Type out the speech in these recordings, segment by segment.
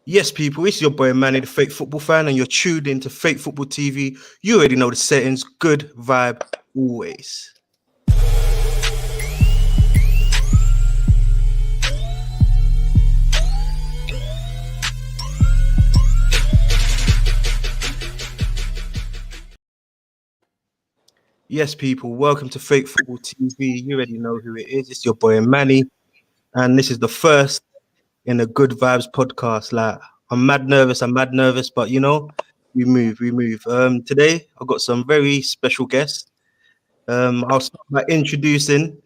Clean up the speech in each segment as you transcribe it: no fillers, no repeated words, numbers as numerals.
Yes, people, it's your boy Manny, the fake football fan, and you're tuned into Fake Football TV. You already know the settings. Good vibe always. Yes, people, welcome to Fake Football TV. You already know who it is. It's your boy Manny, and this is the first in the Good Vibes podcast. Like, I'm mad nervous, but we move. Today I've got some very special guests. I'll start by introducing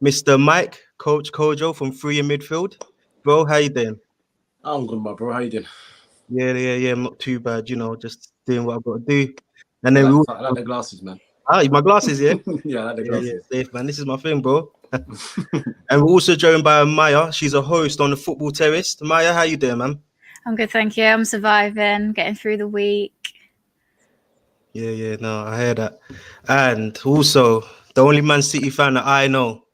Mr. Mike, Coach Kojo from Free in Midfield. Bro, how you doing? I'm good, my bro. How you doing? Yeah. I'm not too bad, just doing what I've got to do. And I then like the glasses, man. my glasses, yeah? Yeah, I like the glasses. Yeah, safe, man. This is my thing, bro. And we're also joined by Maya. She's a host on the Football Terrace. Maya, how you doing, man? I'm good, thank you. I'm surviving, getting through the week. Yeah, no, I hear that. And also, the only Man City fan that I know,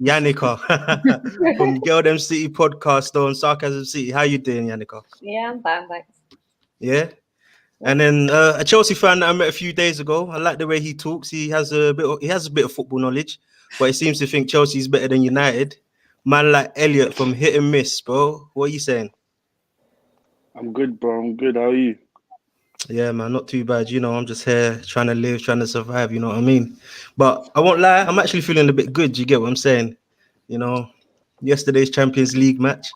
Yannicka from Girl Them City podcast on Sarcasm City. How you doing, Yannicka? Yeah, I'm fine, thanks. Yeah. And then a Chelsea fan that I met a few days ago. I like the way he talks. He has a bit of football knowledge, but he seems to think Chelsea's better than United. Man like Elliot from Hit and Miss, bro. What are you saying? I'm good, bro. I'm good. How are you? Yeah, man, not too bad. I'm just here trying to live, trying to survive. You know what I mean? But I won't lie, I'm actually feeling a bit good. You get what I'm saying? Yesterday's Champions League match,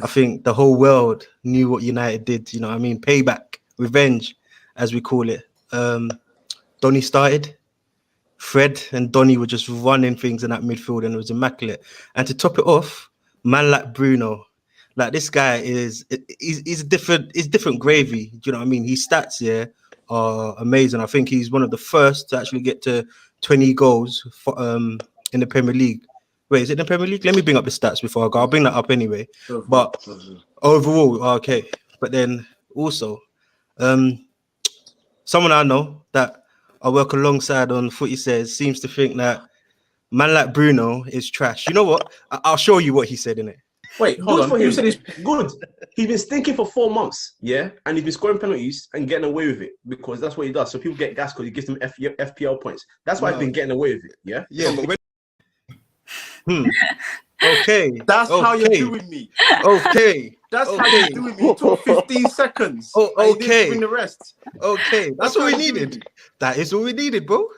I think the whole world knew what United did. You know what I mean? Payback, revenge, as we call it. Donny started. Fred and Donny were just running things in that midfield, and it was immaculate. And to top it off, man like Bruno. Like, this guy he's different gravy. Do you know what I mean? His stats here are amazing. I think he's one of the first to actually get to 20 goals in the Premier League. Wait, is it in the Premier League? Let me bring up the stats before I go. I'll bring that up anyway. But overall, okay. But then also, someone I know that I work alongside on Footy Says seems to think that man like Bruno is trash. You know what? I'll show you what he said in it. Wait, hold on. You said it's good. He's been stinking for 4 months, yeah? And he's been scoring penalties and getting away with it because that's what he does. So people get gas because he gives them FPL points. That's why he's been getting away with it, yeah? Yeah, but Okay. That's how you're doing me. Okay. That's how you're doing me. It took 15 seconds. Oh, okay. Win the rest. Okay. That's all we needed. That is all we needed, bro.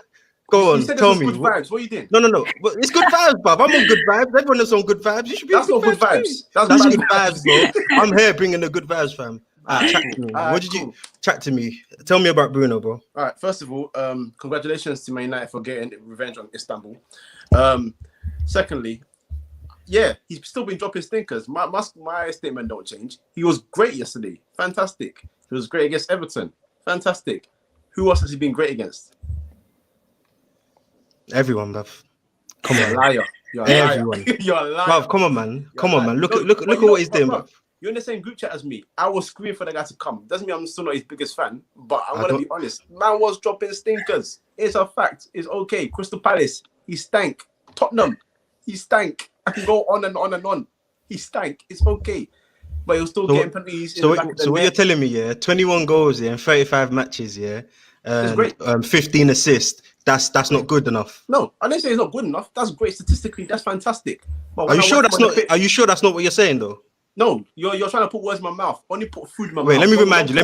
Go on, tell me. Good vibes. What are you doing? No. But it's good vibes, bruv. I'm on good vibes. Everyone is on good vibes. You should be. That's not good vibes. That's good vibes, bro. I'm here bringing the good vibes, fam. Chat to me. What did you chat to me? Tell me about Bruno, bro. All right. First of all, congratulations to Man United for getting revenge on Istanbul. Secondly, yeah, he's still been dropping stinkers. My statement don't change. He was great yesterday. Fantastic. He was great against Everton. Fantastic. Who else has he been great against? Everyone, bruv. Come on, liar. You're a everyone. liar. You're a liar. Bruv, come on, man. Come on, man. Look at what he's doing, bruv. You're in the same group chat as me. I was screaming for the guy to come. Doesn't mean I'm still not his biggest fan, but I'm gonna be honest. Man was dropping stinkers. It's a fact. It's okay. Crystal Palace, he stank. Tottenham, he stank. I can go on and on and on. He stank. It's okay. But he was still getting penalties. So what you're telling me, yeah, 21 goals in 35 matches, yeah, great. 15 assists. That's not good enough. No, I didn't say it's not good enough. That's great statistically. That's fantastic. But Are you sure that's not what you're saying, though? No, you're trying to put words in my mouth. Only put food in my mouth. Wait, let me remind you.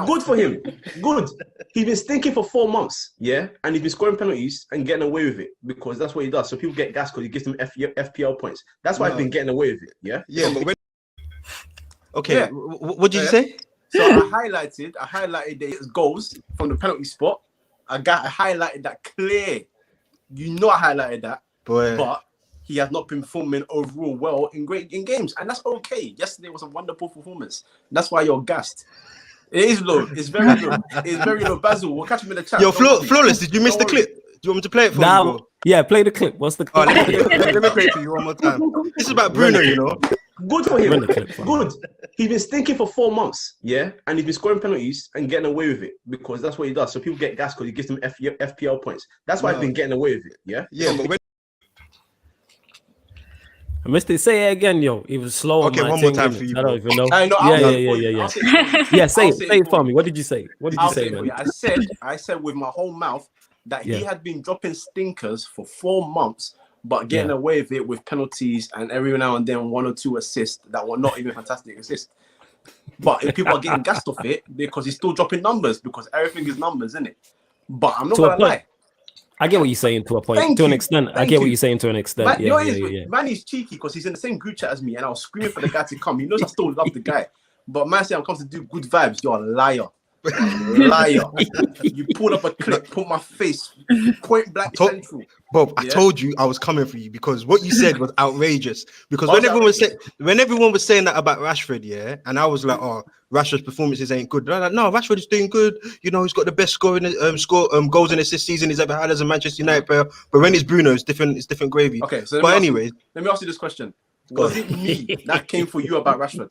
Good for him. Good. He's been stinking for 4 months, yeah? And he's been scoring penalties and getting away with it because that's what he does. So people get gas because he gives them FPL points. That's why he's been getting away with it, yeah? Yeah, but okay, yeah. What did you say? So I highlighted the goals from the penalty spot. I highlighted that clear. I highlighted that. Boy. But he has not been performing overall well in games, and that's okay. Yesterday was a wonderful performance. That's why you're gassed. It is low. It's very low. It's very low. Basil, we'll catch him in the chat. Yo, Flawless, did you miss the clip? Do you want me to play it for you, bro? Yeah, play the clip. What's the clip? Let me play it for you one more time. This is about Bruno, Good for him. Good. He's been stinking for 4 months, yeah? And he's been scoring penalties and getting away with it because that's what he does. So people get gas because he gives them FPL points. That's why he's been getting away with it, yeah? Yeah, but I missed it. Say it again, yo. It was slow. Okay, on my one more 10 time for minutes. you, I bro. don't even know. I know. Yeah. I'll say it for you. Yeah, say I'll it. Say it for me. you. What did you say? What did you I'll say, say it for man? you. I said with my whole mouth that he had been dropping stinkers for 4 months, but getting away with it with penalties and every now and then 1 or 2 assists that were not even fantastic assists. But if people are getting gassed off it because he's still dropping numbers because everything is numbers, isn't it? But I'm not gonna lie. I get what you're saying to a point. Thank to an you. extent. Thank I get what you. you're saying to an extent. Man, man is cheeky because he's in the same group chat as me, and I was screaming for the guy to come. He knows I still love the guy, but man said I'm coming to do good vibes. You're a liar. Liar. You pulled up a clip, put my face point blank central. Bob, I told you I was coming for you because what you said was outrageous. Because when everyone was saying that about Rashford, and I was like, oh, Rashford's performances ain't good. They're like, no, Rashford is doing good. You know, he's got the best goals and assists season he's ever had as a Manchester United player. But when it's Bruno, it's different gravy. Okay, so but anyways, let me ask you this question: was it me that came for you about Rashford?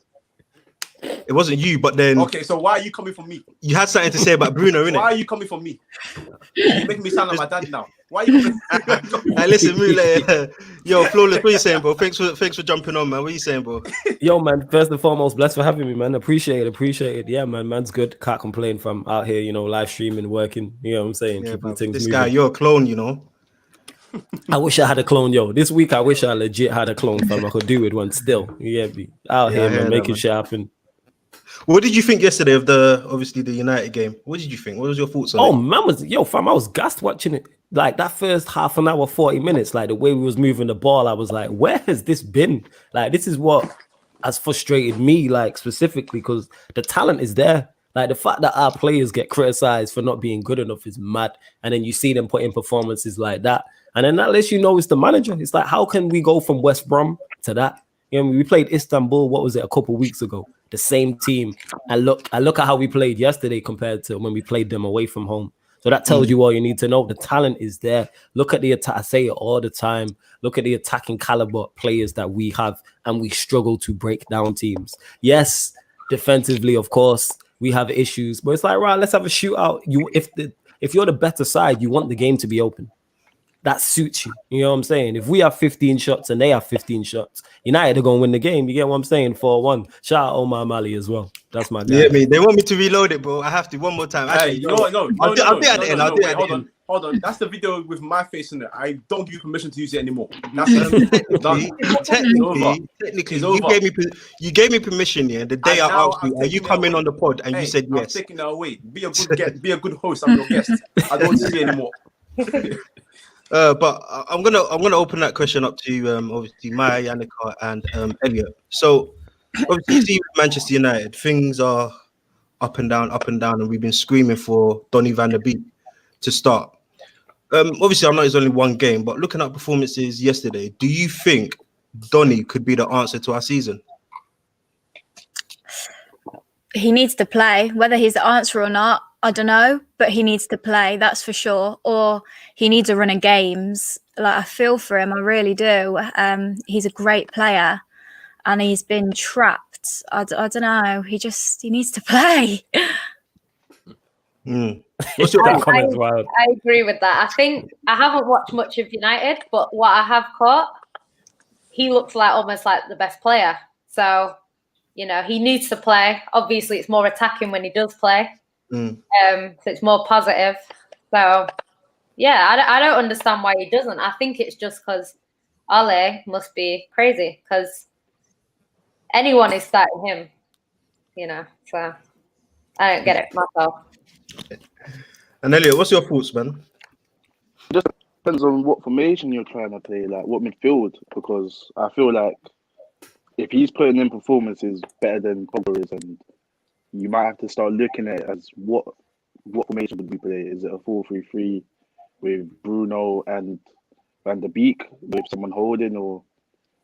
It wasn't you, but then... Okay, so why are you coming for me? You had something to say about Bruno, innit? Why are you coming for me? You're making me sound like my dad now. Why are you coming? Hey, listen, Mule, yo, Flawless, what are you saying, bro? Thanks for jumping on, man. What are you saying, bro? Yo, man, first and foremost, blessed for having me, man. Appreciate it. Yeah, man, man's good. Can't complain from out here, you know, live streaming, working. You know what I'm saying? Yeah, keeping man, things this moving. guy, you're a clone, you know. I wish I had a clone, yo. This week, I wish I legit had a clone, fam. I could do with one still. Yeah, be out here, man, making shit happen. What did you think yesterday of obviously the United game? What did you think? What was your thoughts on it? Oh, man, fam, I was gassed watching it. Like that first half an hour, 40 minutes, like the way we was moving the ball, I was like, where has this been? Like, this is what has frustrated me, like specifically, because the talent is there. Like the fact that our players get criticized for not being good enough is mad. And then you see them put in performances like that. And then that lets you know it's the manager. It's like, how can we go from West Brom to that? You know, we played Istanbul, what was it, a couple of weeks ago? The same team. And look at how we played yesterday compared to when we played them away from home. So that tells you all you need to know. The talent is there. Look at the attack. I say it all the time. Look at the attacking caliber players that we have, and we struggle to break down teams. Yes, defensively, of course, we have issues, but it's like, right, let's have a shootout. If you're the better side, you want the game to be open. That suits you. You know what I'm saying? If we have 15 shots and they have 15 shots, United are going to win the game. You get what I'm saying? 4-1. Shout out Omar Mali as well. That's my guy. Yeah, me. They want me to reload it, bro. I have to one more time. Actually, No. I'll do it at the end. I'll do it at the end. Hold on. That's the video with my face in it. I don't give you permission to use it anymore. That's technically, you gave me permission. Yeah, the day I asked you, are you coming on the pod, and you said yes. I'm taking it away. Be a good guest. Be a good host. I'm your guest. I don't see it anymore. But I'm gonna open that question up to obviously Maya, Yannicka, and Elliot. So obviously Manchester United, things are up and down, and we've been screaming for Donny van der Beek to start. Obviously, I know it's only one game, but looking at performances yesterday, do you think Donny could be the answer to our season? He needs to play. Whether he's the answer or not, I don't know, but he needs to play, that's for sure. Or he needs a run of games. Like, I feel for him, I really do. He's a great player, and he's been trapped. I don't know. He needs to play. What's your I agree with that. I think I haven't watched much of United, but what I have caught, he looks like almost like the best player. So, you know, he needs to play. Obviously, it's more attacking when he does play. So it's more positive. So, yeah, I don't understand why he doesn't. I think it's just because Ole must be crazy because anyone is starting him, you know. So I don't get it myself. And Elliot, what's your thoughts, man? It just depends on what formation you're trying to play, like what midfield, because I feel like if he's putting in performances better than Pogba is, and you might have to start looking at it as what formation would we play? Is it a 4-3-3 with Bruno and Van der Beek with someone holding, or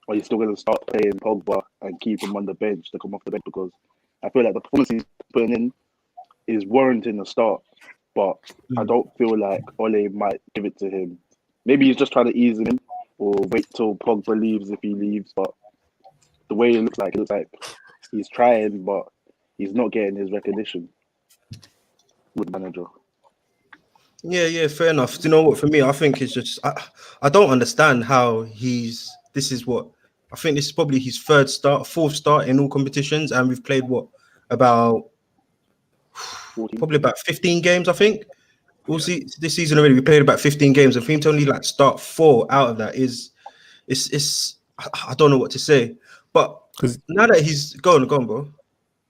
are you still going to start playing Pogba and keep him on the bench to come off the bench? Because I feel like the performance he's putting in is warranting a start, but I don't feel like Ole might give it to him. Maybe he's just trying to ease him in, or wait till Pogba leaves if he leaves. But the way it looks like he's trying, but he's not getting his recognition with the manager. Yeah, fair enough. Do you know what? For me, I think it's just I don't understand how this is what I think this is probably his fourth start in all competitions, and we've played about 14. probably about 15 games, I think. We'll see this season already. We played about 15 games, and for him to only like start 4 out of that it's I don't know what to say. But now that he's gone, bro.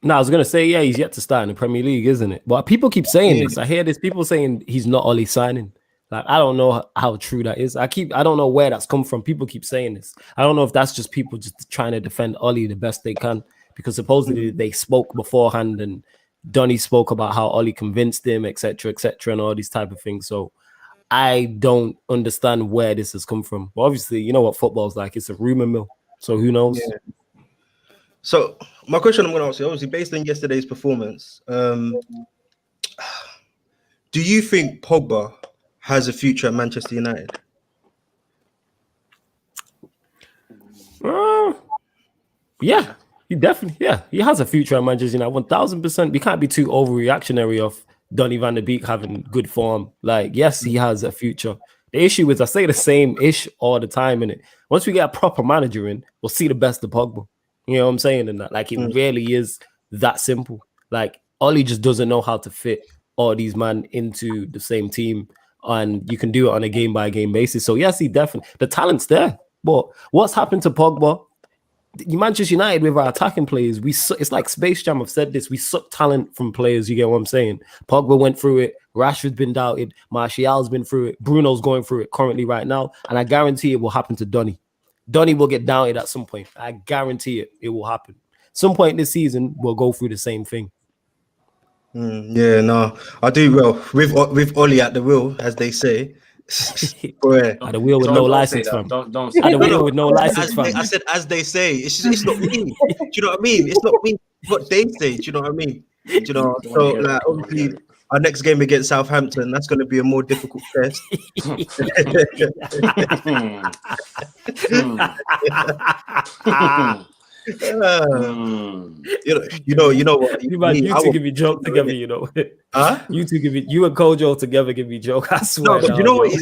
No, I was gonna say, yeah, he's yet to start in the Premier League, isn't it? But people keep saying this. I hear this people saying he's not Ollie signing. Like, I don't know how true that is. I don't know where that's come from. People keep saying this. I don't know if that's just people just trying to defend Ollie the best they can, because supposedly they spoke beforehand and Donny spoke about how Ollie convinced him, etc., and all these type of things. So I don't understand where this has come from. But obviously, you know what football's like. It's a rumor mill. So who knows? Yeah. So my question I'm going to ask you, obviously, based on yesterday's performance, do you think Pogba has a future at Manchester United? Yeah, he definitely, he has a future at Manchester United, 1000%. We can't be too overreactionary of Donny van der Beek having good form. Like, yes, he has a future. The issue is I say the same ish all the time, innit? Once we get a proper manager in, we'll see the best of Pogba. You know what I'm saying? And that, like, it really is that simple. Like, Ollie just doesn't know how to fit all these men into the same team, and you can do it on a game-by-game basis. So yes, he definitely, the talent's there. But what's happened to Pogba? Manchester United, with our attacking players, it's like Space Jam have said this, we suck talent from players, you get what I'm saying? Pogba went through it, Rashford's been doubted, Martial's been through it, Bruno's going through it currently right now, and I guarantee it will happen to Donny. Donny will get doubted at some point. I guarantee it will happen. Some point this season, we'll go through the same thing. Yeah, no, I do well with Ollie at the wheel, as they say. Boy, at the wheel with no license, fam. Don't say at the wheel with no license, fam. I said, as they say. It's not me. Do you know what I mean? It's not me. What they say. Do you know what I mean? Do you know? So, like, obviously, our next game against Southampton, that's going to be a more difficult test. You know what? You two give me joke together, you know. Huh? You two you and Kojo together give me joke. I swear. No, but you know what?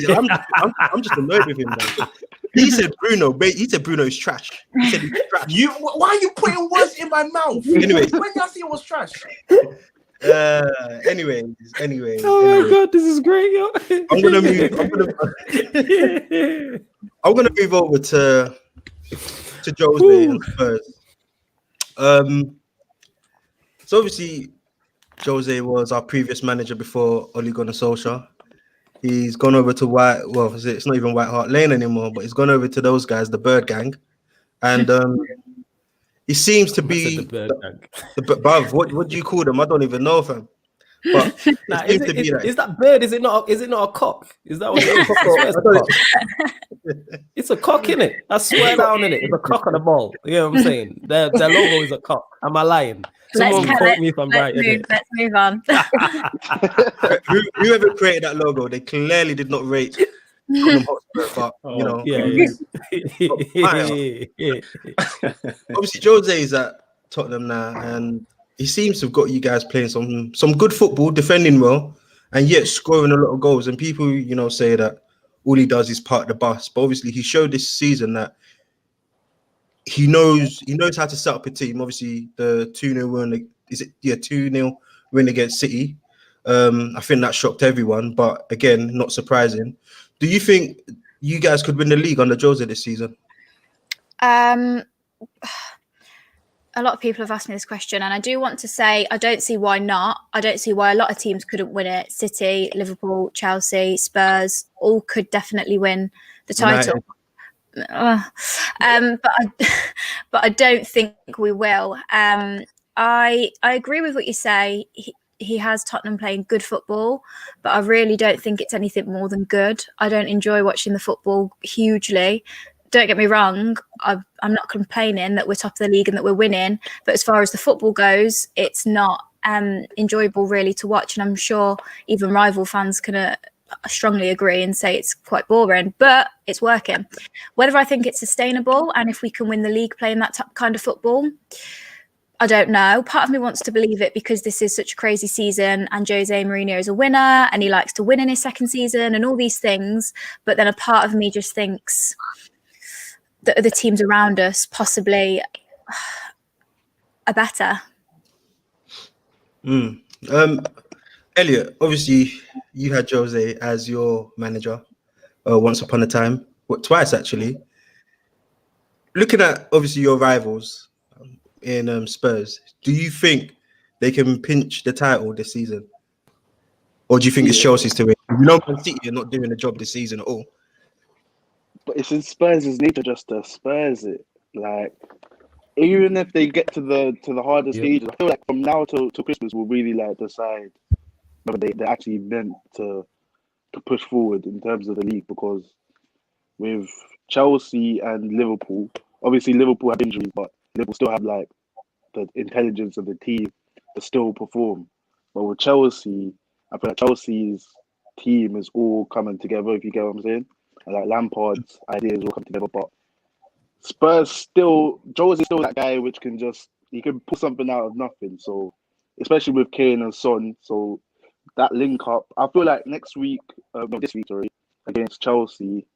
I'm just annoyed with him, man. He said Bruno is trash. He said he's trash. Why are you putting words in my mouth? Anyway, when y'all see it was trash. Anyway. Oh my god, this is great, yo. I'm gonna move over to Jose and Spurs. So obviously Jose was our previous manager before Ole Gunnar Solskjaer. He's gone over to it's not even White Hart Lane anymore, but he's gone over to those guys, the Bird Gang, and he seems to be the what do you call them? I don't even know, fam. But is that bird? Is it not a cock? Is that what it is? It's a cock, innit? I swear down, innit? It's a cock on the ball. You know what I'm saying? Their logo is a cock. Am I lying? Someone quote me if I'm right. Let's move on. Whoever created that logo, they clearly did not rate Tottenham Hotspur, but you know. Obviously, Jose is at Tottenham now, and he seems to have got you guys playing some good football, defending well, and yet scoring a lot of goals. And people, you know, say that all he does is park the bus. But obviously, he showed this season that he knows how to set up a team. Obviously, the 2-0 win, 2-0 win against City. I think that shocked everyone, but again, not surprising. Do you think you guys could win the league under Jose this season? A lot of people have asked me this question, and I do want to say I don't see why not. I don't see why a lot of teams couldn't win it. City, Liverpool, Chelsea, Spurs, all could definitely win the title. But I don't think we will. I agree with what you say. He has Tottenham playing good football, but I really don't think it's anything more than good. I don't enjoy watching the football hugely. Don't get me wrong, I'm not complaining that we're top of the league and that we're winning, but as far as the football goes, it's not enjoyable really to watch, and I'm sure even rival fans can strongly agree and say it's quite boring, but it's working. Whether I think it's sustainable and if we can win the league playing that kind of football, I don't know. Part of me wants to believe it because this is such a crazy season and Jose Mourinho is a winner and he likes to win in his second season and all these things, but then a part of me just thinks the other teams around us possibly are better. Elliot, obviously you had Jose as your manager once upon a time, twice actually. Looking at obviously your rivals in Spurs, do you think they can pinch the title this season? Or do you think it's Chelsea's to win? You know, Man City are not doing the job this season at all. But it's in Spurs' nature just to Spurs it. Like, even if they get to the hardest stages, I feel like from now till Christmas we'll really like decide whether they actually meant to push forward in terms of the league, because with Chelsea and Liverpool, obviously Liverpool have injuries, but Liverpool still have like the intelligence of the team to still perform. But with Chelsea, I feel like Chelsea's team is all coming together, if you get what I'm saying. And like Lampard's ideas all come together, but Spurs still, Jose is still that guy which can he can pull something out of nothing. So especially with Kane and Son, so that link up, I feel like this week, against Chelsea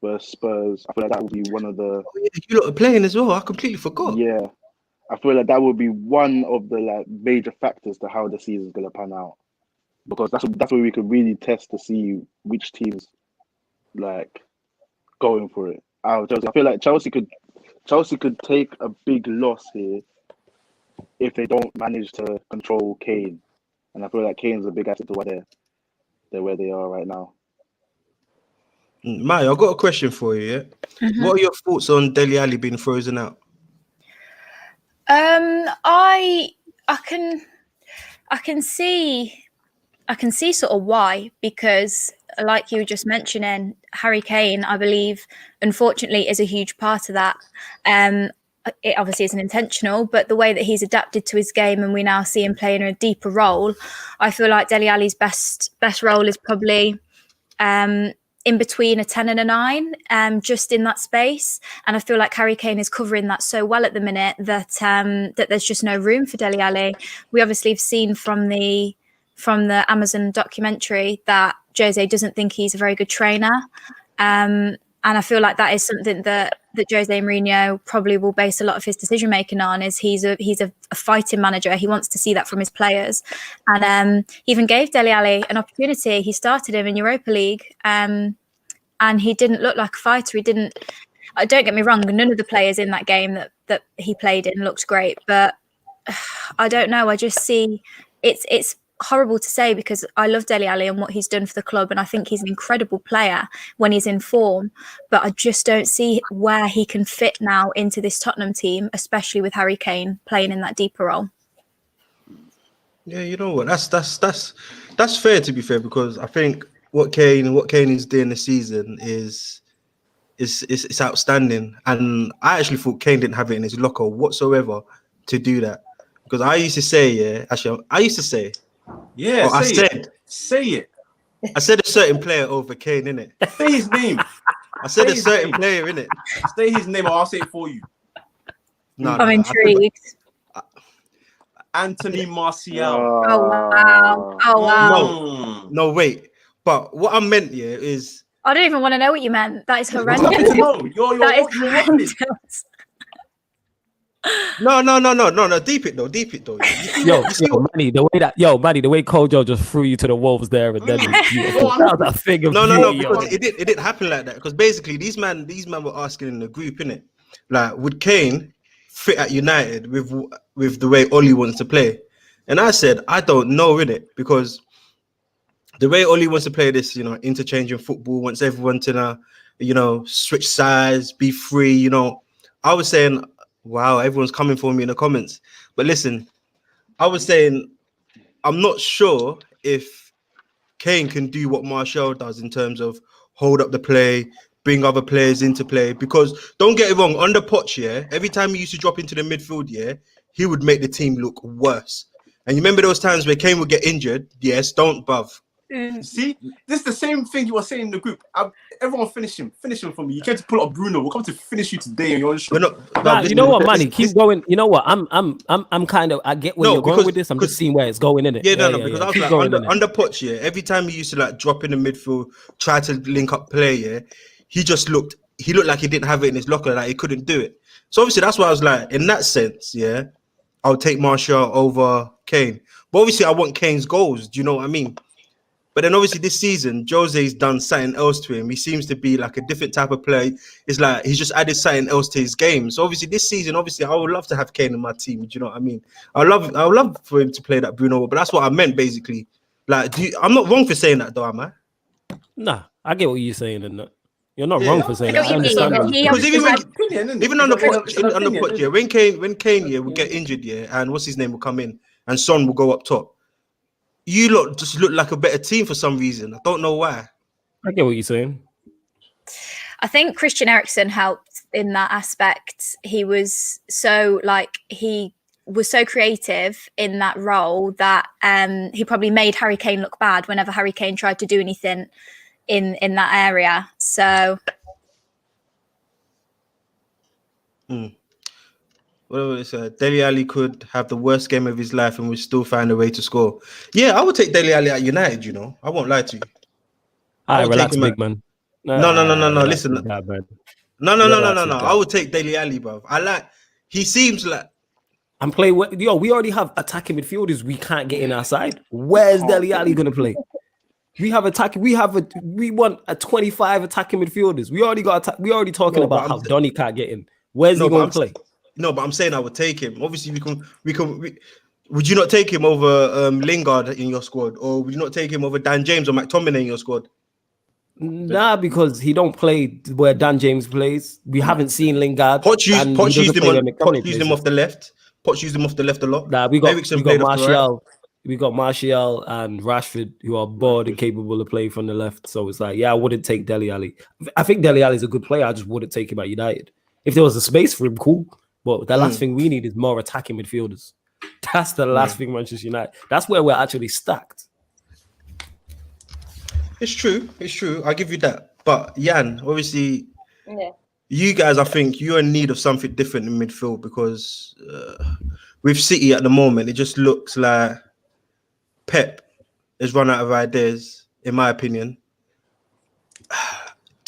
versus Spurs, I feel like that will be one of the. Oh, yeah, you lot are playing as well. I completely forgot. Yeah, I feel like that would be one of the like major factors to how the season's gonna pan out, because that's where we could really test to see which teams like going for it. I feel like Chelsea could take a big loss here if they don't manage to control Kane, and I feel like Kane's a big asset to where they are right now. Maya, I've got a question for you. Yeah? Mm-hmm. What are your thoughts on Dele Alli being frozen out? I can see sort of why, because like you were just mentioning, Harry Kane, I believe, unfortunately, is a huge part of that. It obviously isn't intentional, but the way that he's adapted to his game and we now see him playing a deeper role, I feel like Dele Alli's best role is probably in between a 10 and a 9, just in that space. And I feel like Harry Kane is covering that so well at the minute that that there's just no room for Dele Alli. We obviously have seen from the Amazon documentary that Jose doesn't think he's a very good trainer. And I feel like that is something that Jose Mourinho probably will base a lot of his decision making on. Is he's a fighting manager. He wants to see that from his players, and he even gave Dele Alli an opportunity. He started him in Europa League, and he didn't look like a fighter. He didn't. Don't get me wrong. None of the players in that game that he played in looked great, but I don't know. I just see it's horrible to say because I love Dele Alli and what he's done for the club, and I think he's an incredible player when he's in form, but I just don't see where he can fit now into this Tottenham team, especially with Harry Kane playing in that deeper role. Yeah, you know what, that's fair, to be fair, because I think what Kane is doing this season is outstanding, and I actually thought Kane didn't have it in his locker whatsoever to do that, because I used to say say it. I said a certain player over Kane, innit? Say his name. I said a certain player, innit? Say his name, or I'll say it for you. I'm intrigued. Anthony Martial. Oh wow! No, wait. But what I meant here is I don't even want to know what you meant. That is horrendous. That is horrendous. No. Deep it though. Manny, the way Kojo just threw you to the wolves there, and then that was a thing of because it didn't happen like that. Because basically, these men were asking in the group, innit? Like, would Kane fit at United with the way Oli wants to play? And I said, I don't know, innit? Because the way Oli wants to play this, interchanging football, wants everyone to, switch sides, be free, I was saying, wow, everyone's coming for me in the comments. But listen, I was saying, I'm not sure if Kane can do what Martial does in terms of hold up the play, bring other players into play. Because don't get it wrong, under Poch, every time he used to drop into the midfield, he would make the team look worse. And you remember those times where Kane would get injured? Yes, don't buff. See, this is the same thing you were saying in the group. Everyone finish him for me. You came to pull up Bruno. We'll come to finish you today on your own show. You know what, Manny? Keep going. You know what? I'm kind of. I get where you're going with this. I'm just seeing where it's going in it. Because I was like under Poch, every time he used to like drop in the midfield, try to link up play, he just looked he looked like he didn't have it in his locker, like he couldn't do it. So obviously that's why I was like, in that sense, yeah, I'll take Martial over Kane. But obviously I want Kane's goals. Do you know what I mean? But then obviously this season, Jose's done something else to him. He seems to be like a different type of player. It's like he's just added something else to his game. So obviously this season, obviously I would love to have Kane in my team. Do you know what I mean? I would love for him to play that Bruno, but that's what I meant basically. Like, I'm not wrong for saying that though, am I? Nah, I get what you're saying, and you're not Yeah. wrong for saying I know that. I what you understand mean. what He you're Because saying. even on the pitch, yeah, when Kane yeah will get injured, yeah, and what's his name will come in, and Son will go up top. You lot just look like a better team for some reason. I don't know why. I get what you're saying. I think Christian Eriksen helped in that aspect. He was so creative in that role that he probably made Harry Kane look bad whenever Harry Kane tried to do anything in that area. So Whatever it said, Dele Alli could have the worst game of his life and would still find a way to score. Yeah, I would take Dele Alli at United, you know. I won't lie to you. All right, would relax, take him big at- man. No. Relax Listen. with that, man. No. Relax with that. I would take Dele Alli, bro. He seems like And play. We already have attacking midfielders. We can't get in our side. Where's Dele Alli gonna play? We want a 25 attacking midfielders. We already talking about how Donny can't get in. Where's he going to play? No, but I'm saying I would take him. Obviously, would you not take him over Lingard in your squad, or would you not take him over Dan James or McTominay in your squad? Nah, because he don't play where Dan James plays. We haven't seen Lingard. Poch used him off the left. Poch used him off the left a lot. Nah, we got Martial. We got Martial and Rashford, who are bored and capable of playing from the left. So it's like, yeah, I wouldn't take Dele Alli. I think Dele Alli is a good player. I just wouldn't take him at United. If there was a space for him, cool. But the last thing we need is more attacking midfielders. That's the last thing Manchester United. That's where we're actually stacked. It's true. I'll give you that. But Jan, obviously, you guys, I think you're in need of something different in midfield because with City at the moment, it just looks like Pep has run out of ideas, in my opinion.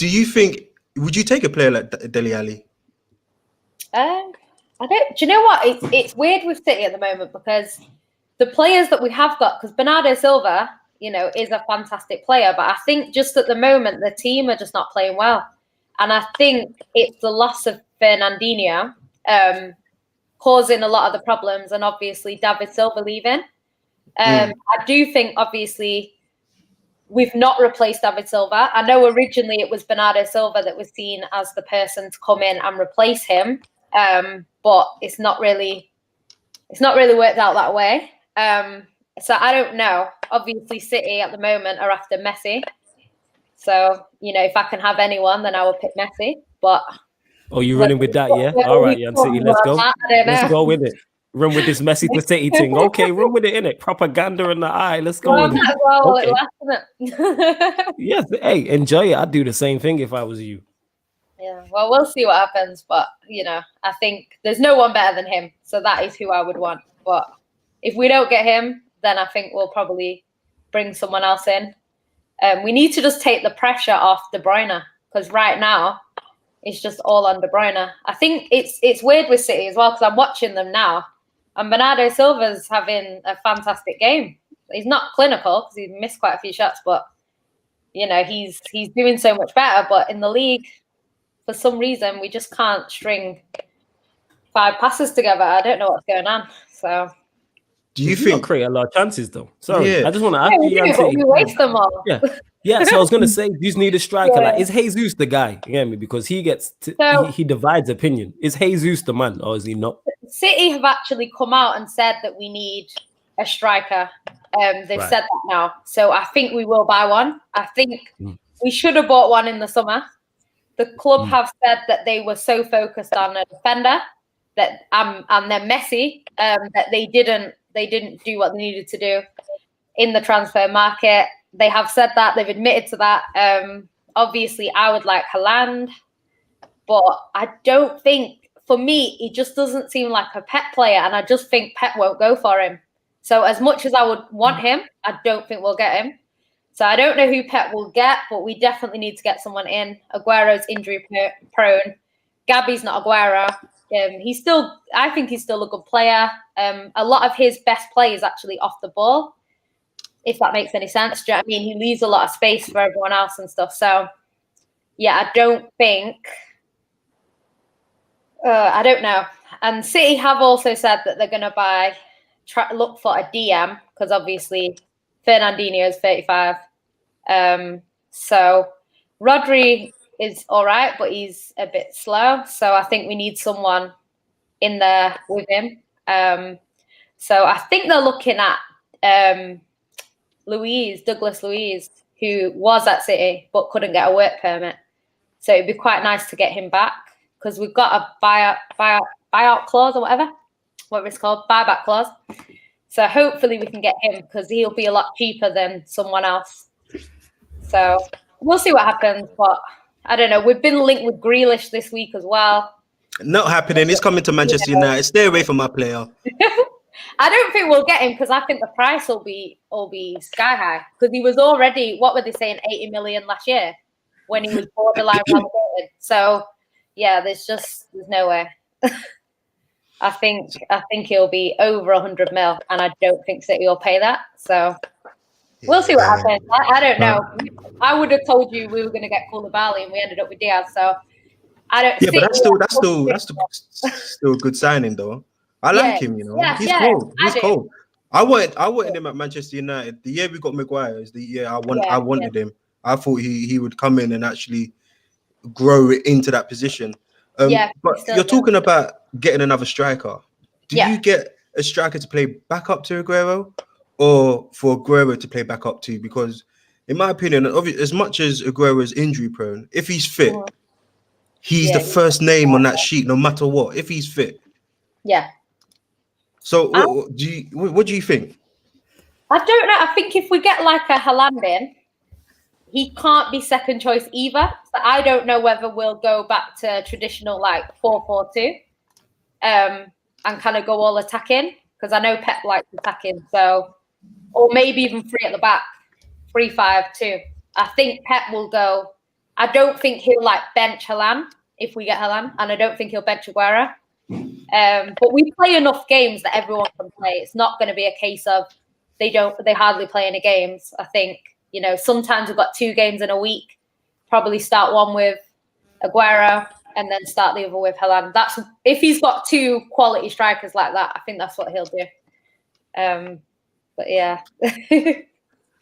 Would you take a player like Dele Alli? I don't. Do you know what? It's weird with City at the moment because the players that we have got, because Bernardo Silva, is a fantastic player, but I think just at the moment the team are just not playing well, and I think it's the loss of Fernandinho causing a lot of the problems, and obviously David Silva leaving. I do think obviously we've not replaced David Silva. I know originally it was Bernardo Silva that was seen as the person to come in and replace him, but it's not really worked out that way. So I don't know. Obviously, City at the moment are after Messi. So if I can have anyone, then I will pick Messi. But you running with that, yeah? All right, Jan City, let's go. Let's go with it. Run with this Messi to City thing. Okay, run with it, innit? Propaganda in the eye. Let's go with it. Okay. Yes, hey, enjoy it. I'd do the same thing if I was you. Yeah, well, we'll see what happens. But, I think there's no one better than him. So that is who I would want. But if we don't get him, then I think we'll probably bring someone else in. We need to just take the pressure off De Bruyne because right now it's just all on De Bruyne. I think it's weird with City as well because I'm watching them now. And Bernardo Silva's having a fantastic game. He's not clinical because he's missed quite a few shots, but he's doing so much better. But in the league, for some reason, we just can't string 5 passes together. I don't know what's going on. So, do you think create a lot of chances though? Sorry, I just want to ask you. We waste them all. Yeah. So I was gonna say, you just need a striker. Like, is Jesus the guy? You get me? Because he he divides opinion. Is Jesus the man, or is he not? City have actually come out and said that we need a striker. They've said that now, so I think we will buy one. I think we should have bought one in the summer. The club have said that they were so focused on a defender that and then Messi that they didn't do what they needed to do in the transfer market. They have said that. They've admitted to that. Obviously, I would like Haaland, but I don't think, for me, he just doesn't seem like a Pep player, and I just think Pep won't go for him. So as much as I would want him, I don't think we'll get him. So I don't know who Pep will get, but we definitely need to get someone in. Aguero's injury prone. Gabby's not Aguero. I think he's still a good player. A lot of his best play is actually off the ball, if that makes any sense. Do you know what I mean? He leaves a lot of space for everyone else and stuff. So, yeah, I don't know. And City have also said that they're going to look for a DM, because obviously Fernandinho is 35. So Rodri is all right, but he's a bit slow. So I think we need someone in there with him. So I think they're looking at Douglas Luiz, who was at City but couldn't get a work permit. So it'd be quite nice to get him back, because we've got a buyout clause or whatever it's called, buyback clause. So hopefully we can get him, because he'll be a lot cheaper than someone else. So we'll see what happens. But I don't know. We've been linked with Grealish this week as well. Not happening. He's coming to Manchester United. Stay away from my player. I don't think we'll get him, because I think the price will be sky high. Because he was already, what were they saying, 80 million last year when he was borderline relegated. So yeah, there's no way. I think he'll be over 100 mil, and I don't think City will pay that. So we'll see what happens. I don't know. I would have told you we were going to get Koulibaly, and we ended up with Diaz. So I don't. Yeah, but that's still a good signing though. I like him. You know, he's cold. He's cold. I wanted him at Manchester United. The year we got Maguire is the year I wanted him. I thought he would come in and actually grow into that position. But you're talking about getting another striker. Do you get a striker to play back up to Aguero, or for Aguero to play back up to? Because in my opinion, as much as Aguero is injury prone, if he's fit, he's the first name on that sheet, no matter what. If he's fit, So what do you think? I don't know. I think if we get like a Haaland in, he can't be second choice either. So I don't know whether we'll go back to traditional like 4-4-2 and kind of go all attacking, because I know Pep likes attacking. So, or maybe even 3 at the back, 3-5-2. I think Pep will go. I don't think he'll like bench Haaland if we get Haaland, and I don't think he'll bench Aguero. But we play enough games that everyone can play. It's not going to be a case of they hardly play any games. I think, sometimes we've got 2 games in a week. Probably start one with Aguero and then start the other with Haaland. That's if he's got 2 quality strikers like that. I think that's what he'll do. But yeah.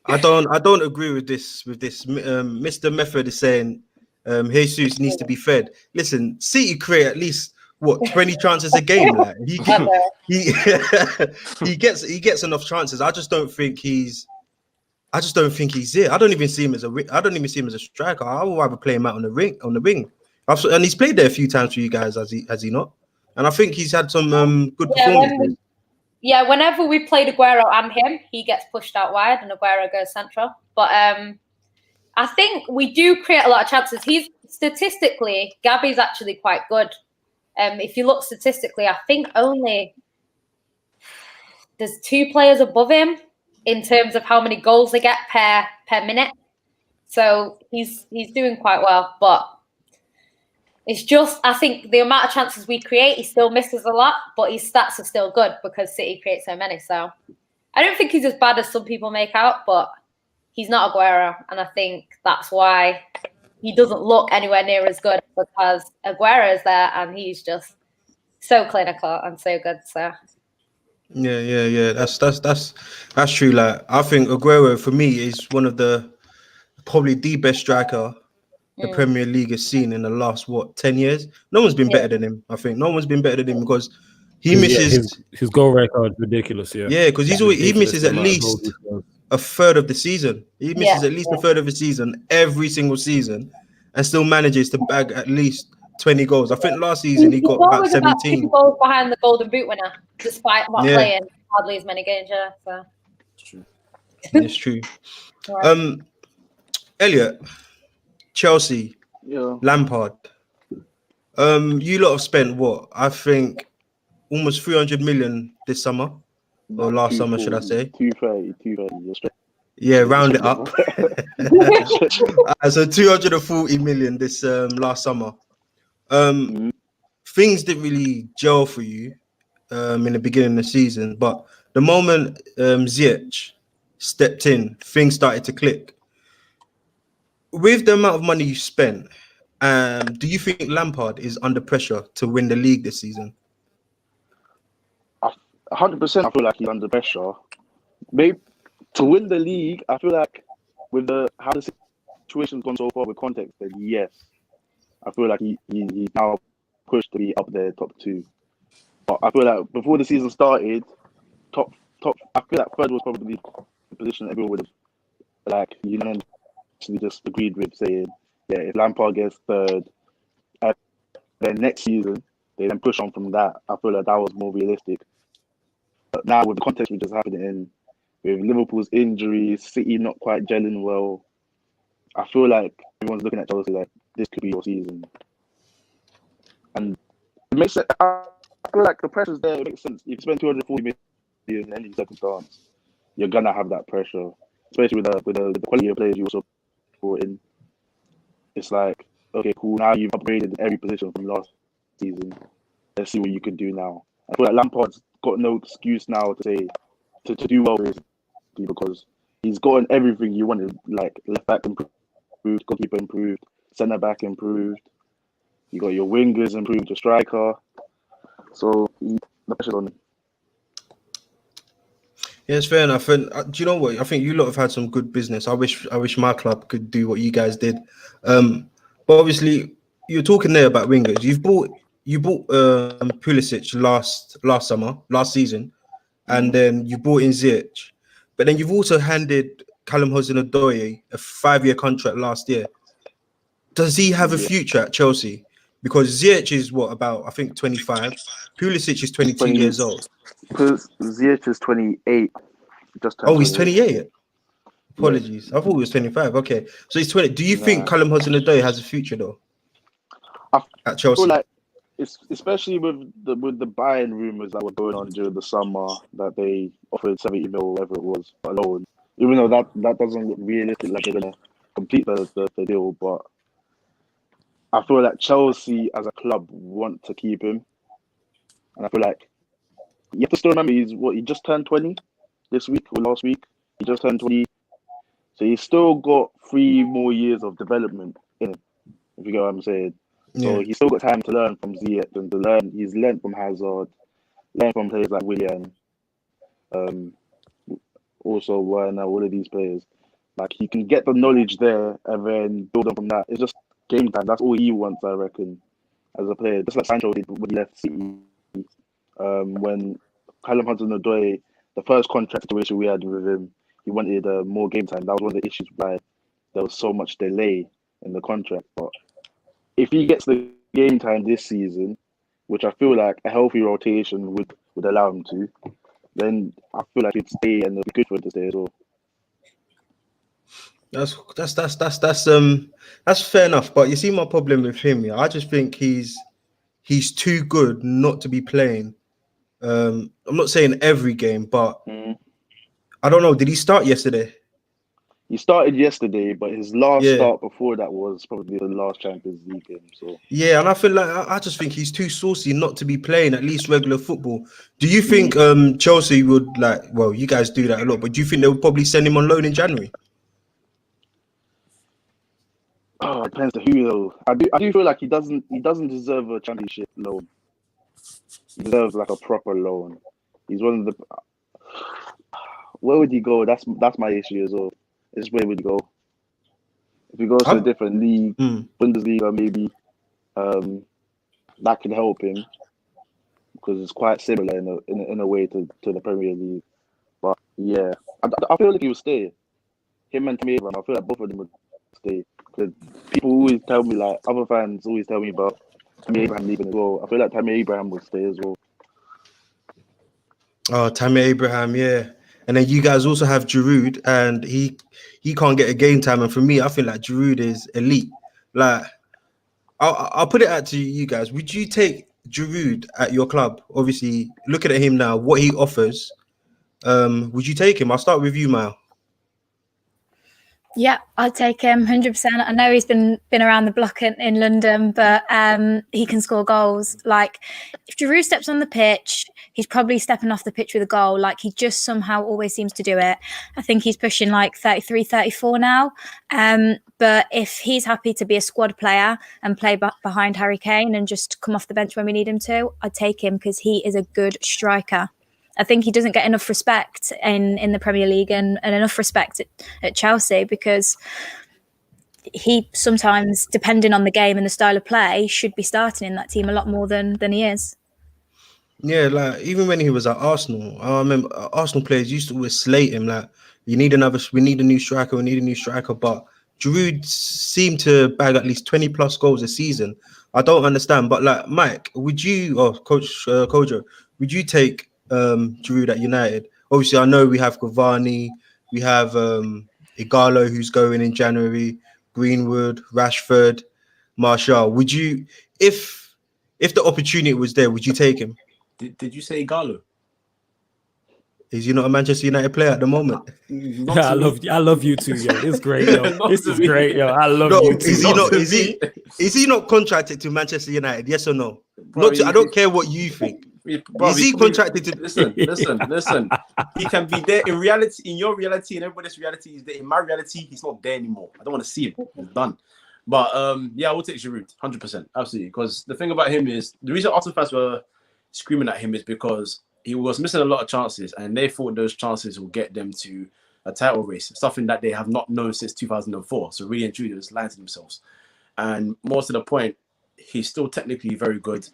I don't agree with this. Mr. Method is saying Jesus needs to be fed. Listen, City create at least 20 chances a game. Like he gets enough chances. I just don't think he's it. I don't even see him as a striker. I would rather play him out on the wing. And he's played there a few times for you guys, has he not? And I think he's had some good performances. Whenever we played Aguero and him, he gets pushed out wide and Aguero goes central. But I think we do create a lot of chances. Statistically, Gabby's actually quite good. If you look statistically, I think only there's 2 players above him in terms of how many goals they get per minute. So he's doing quite well. But it's just, I think the amount of chances we create, he still misses a lot, but his stats are still good because City creates so many. So I don't think he's as bad as some people make out, but he's not Aguero. And I think that's why he doesn't look anywhere near as good, because Aguero is there and he's just so clinical and so good. So yeah. That's true. Like I think Aguero for me is one of probably the best striker the Premier League has seen in the last 10 years. No one's been better than him. I think no one's been better than him, because he misses his goal record ridiculous. Yeah, because he misses at least a third of the season. He misses at least a third of the season every single season, and still manages to bag at least 20 goals. I think last season he got about 17 goals behind the Golden Boot winner, despite not playing hardly as many games. Yeah, so it's true. Elliot, Chelsea, Lampard. You lot have spent I think almost 300 million this summer, or last summer, should I say? 230. Yeah, round it up. So 240 million this last summer. Things didn't really gel for you in the beginning of the season, but the moment Ziyech stepped in, things started to click. With the amount of money you spent, do you think Lampard is under pressure to win the league this season? 100%. I feel like he's under pressure. Maybe to win the league, I feel like with how the situation's gone so far with context, then yes, I feel like he's now pushed to be up there, top 2. But I feel like before the season started, top. I feel like third was probably the position everyone would have like unanimously just agreed with, saying, yeah, if Lampard gets third, then next season they then push on from that. I feel like that was more realistic. But now with the context which is happening, with Liverpool's injuries, City not quite gelling well, I feel like everyone's looking at Chelsea like this could be your season. And it makes sense. I feel like the pressure's there. It makes sense. If you spend 240 million in any circumstance, you're gonna have that pressure, especially with the quality of players you also brought in. It's like, okay, cool. Now you've upgraded every position from last season. Let's see what you can do now. I feel like Lampard's got no excuse now to say to do well basically, because he's gotten everything you wanted. Like left back improved, goalkeeper improved, centre back improved. You got your wingers improved, your striker. So the pressure's on him. Yeah, it's fair enough. And do you know what? I think you lot have had some good business. I wish my club could do what you guys did. But obviously, you're talking there about wingers. You bought Pulisic last season, and then you bought in Ziyech. But then you've also handed Callum Hudson-Odoi a 5-year contract last year. Does he have a future at Chelsea? Because Ziyech is I think 25. Pulisic is 22 years old. Ziyech is 28. Just turned he's 28. 28. Apologies. I thought he was 25. Okay. So he's 20. Do you think Callum Hudson-Odoi has a future though? At Chelsea? Feel like especially with the Bayern rumours that were going on during the summer that they offered 70 mil or whatever it was alone. Even though that doesn't look realistic, like they're gonna complete the deal, but I feel like Chelsea as a club want to keep him. And I feel like you have to still remember he just turned 20 this week or last week. He just turned 20. So he's still got 3 more years of development in him, if you get what I'm saying. So he's still got time to learn from Ziyech and to learn. He's learned from Hazard, learned from players like Willian, also Werner, all of these players. Like he can get the knowledge there and then build on from that. It's just game time. That's all he wants, I reckon, as a player. Just like Sancho did when he left City. When Callum Hudson-Odoi, the first contract situation we had with him, he wanted more game time. That was one of the issues why there was so much delay in the contract. But if he gets the game time this season, which I feel like a healthy rotation would allow him to, then I feel like he'd stay and it'd be good for him to stay as well. That's fair enough. But you see my problem with him. Yeah, I just think he's too good not to be playing. I'm not saying every game, but I don't know. Did he start yesterday? He started yesterday, but his last start before that was probably the last Champions League game. So yeah, and I feel like I just think he's too saucy not to be playing at least regular football. Do you think Chelsea would you guys do that a lot, but do you think they would probably send him on loan in January? Oh, it depends on who though. I do feel like he doesn't deserve a championship loan. He deserves like a proper loan. He's one of the. Where would he go? That's my issue as well. Is where would he go? If he goes to a different league, Bundesliga maybe, that can help him because it's quite similar in a way to the Premier League. But yeah, I feel like he would stay. Him and Tammy Abraham, I feel like both of them would stay. Because people always tell me, like other fans always tell me about Tammy Abraham leaving as well. I feel like Tammy Abraham would stay as well. Oh, Tammy Abraham, yeah. And then you guys also have Giroud, and he can't get a game time. And for me, I feel like Giroud is elite. Like, I'll put it out to you guys. Would you take Giroud at your club? Obviously, looking at him now, what he offers, would you take him? I'll start with you, Mal. Yeah, I'd take him 100%. I know he's been around the block in London, but he can score goals. Like, if Giroud steps on the pitch, he's probably stepping off the pitch with a goal. Like, he just somehow always seems to do it. I think he's pushing like 33, 34 now. But if he's happy to be a squad player and play behind Harry Kane and just come off the bench when we need him to, I'd take him because he is a good striker. I think he doesn't get enough respect in the Premier League and enough respect at Chelsea because he sometimes, depending on the game and the style of play, should be starting in that team a lot more than he is. Yeah, like even when he was at Arsenal, I remember Arsenal players used to always slate him like, we need a new striker, but Giroud seemed to bag at least 20 plus goals a season. I don't understand, but like Mike, would you, Coach Kojo, would you take Giroud at United? Obviously, I know we have Cavani, we have Igalo who's going in January, Greenwood, Rashford, Martial. Would you, if the opportunity was there, would you take him? Did you say Igalo? Is he not a Manchester United player at the moment? I love you too, yo. It's great, yo. This is great, yo. I love you too. Is he not contracted to Manchester United? Yes or no? Bro, I don't care what you think. Is he contracted to? Listen. He can be there in reality, in your reality, and everybody's reality is there. In my reality, he's not there anymore. I don't want to see him. He's done. But yeah, I will take Giroud, 100%, absolutely. Because the thing about him is the reason Arsenal fans were screaming at him is because he was missing a lot of chances, and they thought those chances will get them to a title race, something that they have not known since 2004. So really and truly, they're just lying to themselves. And more to the point, he's still technically very good.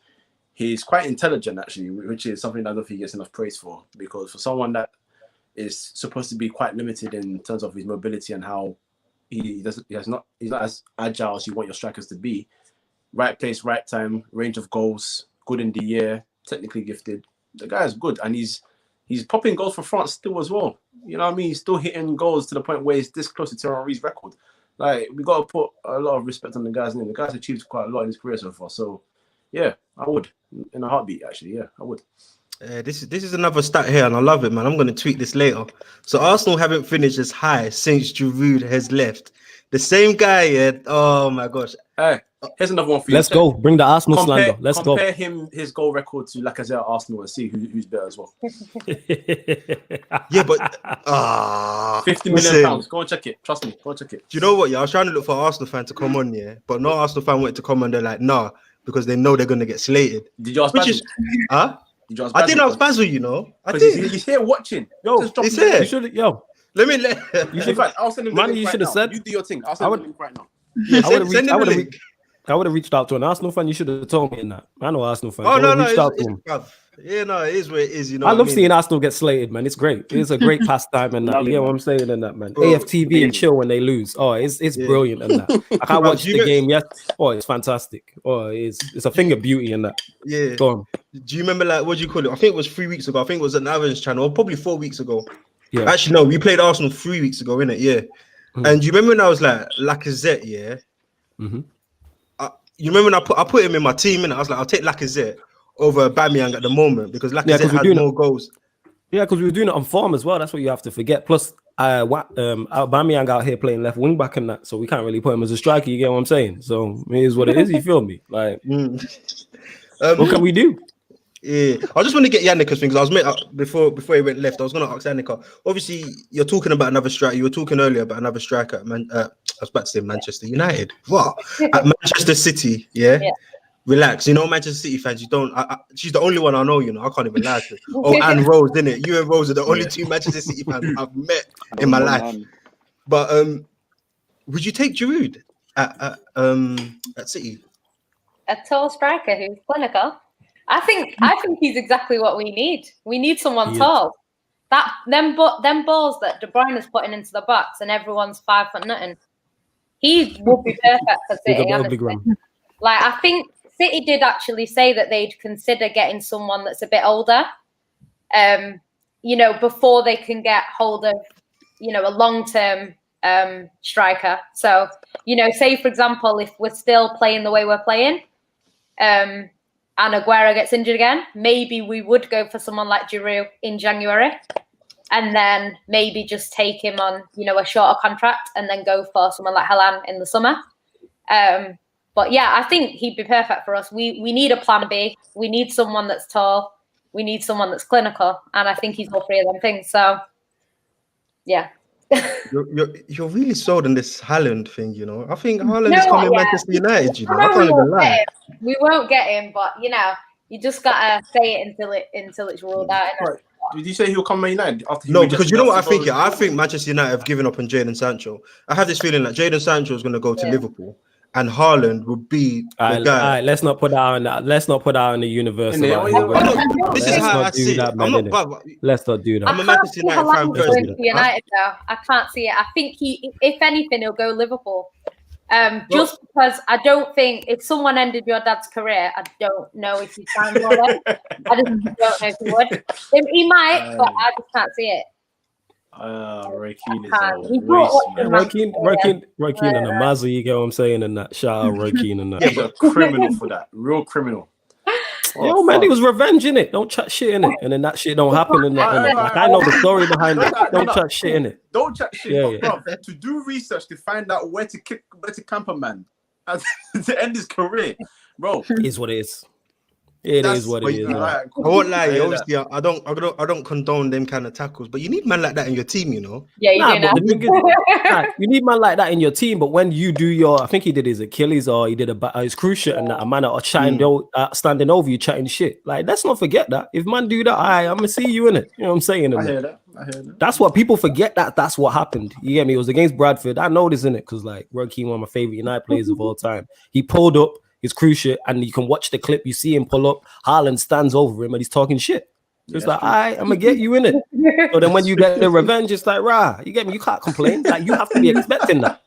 He's quite intelligent, actually, which is something that I don't think he gets enough praise for. Because for someone that is supposed to be quite limited in terms of his mobility and how he's not as agile as you want your strikers to be, right place, right time, range of goals, good in the air, technically gifted. The guy is good, and he's popping goals for France still as well. You know what I mean? He's still hitting goals to the point where he's this close to Thierry Henry's record. Like, we got to put a lot of respect on the guy's name. The guy's achieved quite a lot in his career so far. So, yeah, I would. In a heartbeat, actually. Yeah, I would. This is another stat here, and I love it, man. I'm going to tweet this later. So Arsenal haven't finished as high since Giroud has left. The same guy, yeah. Oh my gosh. Hey, here's another one for you. Let's go. Bring the Arsenal slander. Let's go. Compare his goal record to Lacazette at Arsenal and see who's better as well. Yeah, but 50 million pounds. Go and check it. Trust me. Go and check it. Do you know what? Yeah, I was trying to look for an Arsenal fan to come on, yeah, but no Arsenal fan wanted to come on. They're like, nah, because they know they're going to get slated. Did you ask Basil? Huh? Did you ask I Basil? didn't ask Basil, you know. I did. He's here watching. Yo, he's here. You should, yo. Let me let. In fact, I'll send him the Manny, link you right should have now. said. You do your thing. I'll send him the link right now. Yeah, I would have reached out to an Arsenal fan. You should have told me in that. I know Arsenal fan. Oh no, reached out to him. Yeah, no, it is what it is. You know, I love seeing Arsenal get slated, man. It's great. It's a great pastime, and that. You get what I'm saying, and that, man. Bro, AFTV and chill when they lose. Oh, it's brilliant, and that. I can't watch the game yet. Oh, it's fantastic. Oh, it's a thing of beauty, and that. Yeah. Go on. Do you remember, like, what do you call it? I think it was 3 weeks ago. I think it was an Average channel, or probably 4 weeks ago. Yeah. Actually, no, we played Arsenal 3 weeks ago, innit? Yeah. And you remember when I was like Lacazette, yeah? Mm-hmm. You remember when I put him in my team, and I was like, I'll take Lacazette over Aubameyang at the moment because Lacazette has more goals. Yeah, because we were doing it on form as well. That's what you have to forget. Plus, Aubameyang out here playing left wing back and that, so we can't really put him as a striker. You get what I'm saying? So it is what it is. You feel me? Like, what can we do? Yeah, I just want to get Yannicka's thing because I was before he went left. I was going to ask Yannicka. Obviously, you're talking about another striker. You were talking earlier about another striker. I was about to say Manchester United. What? At Manchester City, yeah. Relax. You know, Manchester City fans. You don't. She's the only one I know. You know, I can't even lie to. Oh, and Rose, innit? You and Rose are the only two Manchester City fans I've met in my life. But would you take Giroud at City? A tall striker who's clinical. I think he's exactly what we need. We need someone tall. Them balls that De Bruyne is putting into the box and everyone's 5 foot nothing. He would be perfect for City. Honestly. Like, I think City did actually say that they'd consider getting someone that's a bit older. You know, before they can get hold of, you know, a long-term striker. So, you know, say for example, if we're still playing the way we're playing, and Aguero gets injured again, maybe we would go for someone like Giroud in January. and then maybe just take him on, a shorter contract and then go for someone like Haaland in the summer. But yeah, I think he'd be perfect for us. We need a plan B. We need someone that's tall. We need someone that's clinical, and I think he's all three of them things. So, yeah. You're really sold on this Haaland thing, I think Haaland is coming Manchester United. I can't even lie. We won't get him, but you just gotta say it until it's ruled out. Right. Did you say he'll come Man United after? No, because you know what I think. I think Manchester United have given up on Jadon Sancho. I have this feeling that Jadon Sancho is going to go to Liverpool, and Haaland will be the guy. All right, let's not put that on that. Let's not put that on the universe. This is how I see it. Let's not do that. I'm a Manchester United fan person. United, though. I can't see it. I think if anything, he'll go Liverpool. Just because I don't think if someone ended your dad's career, I don't know if he signed more. I just don't know if he would. He might, but I just can't see it. Roy Keane is Roy Keane and a Mazza, you get what I'm saying, and that shout out Roy Keane and that. He's a criminal for that, real criminal. Yo, man, he was revenging it. Don't chat shit in it, and then that shit don't happen in that. Like I know the story behind it. Don't chat shit in it. Don't chat shit. Bro, to do research to find out where to camp a man and to end his career, bro. It is what it is. It is what it is. I won't lie. Obviously, I don't condone them kind of tackles, but you need man like that in your team, Yeah, you do now. You need man like that in your team, but when you do I think he did his Achilles or he did his cruciate and that a man are standing over you chatting shit. Like, let's not forget that. If man do that, I'm gonna see you in it. You know what I'm saying? I hear that. That's what people forget. That's what happened. You get me? It was against Bradford. I know this in it because like Roy Keane, one of my favorite United players of all time. He pulled up his cruciate, and you can watch the clip. You see him pull up. Haaland stands over him, and he's talking shit. So it's like, I'm gonna get you in it. So then when you get the revenge, it's like, you get me? You can't complain. Like, you have to be expecting that.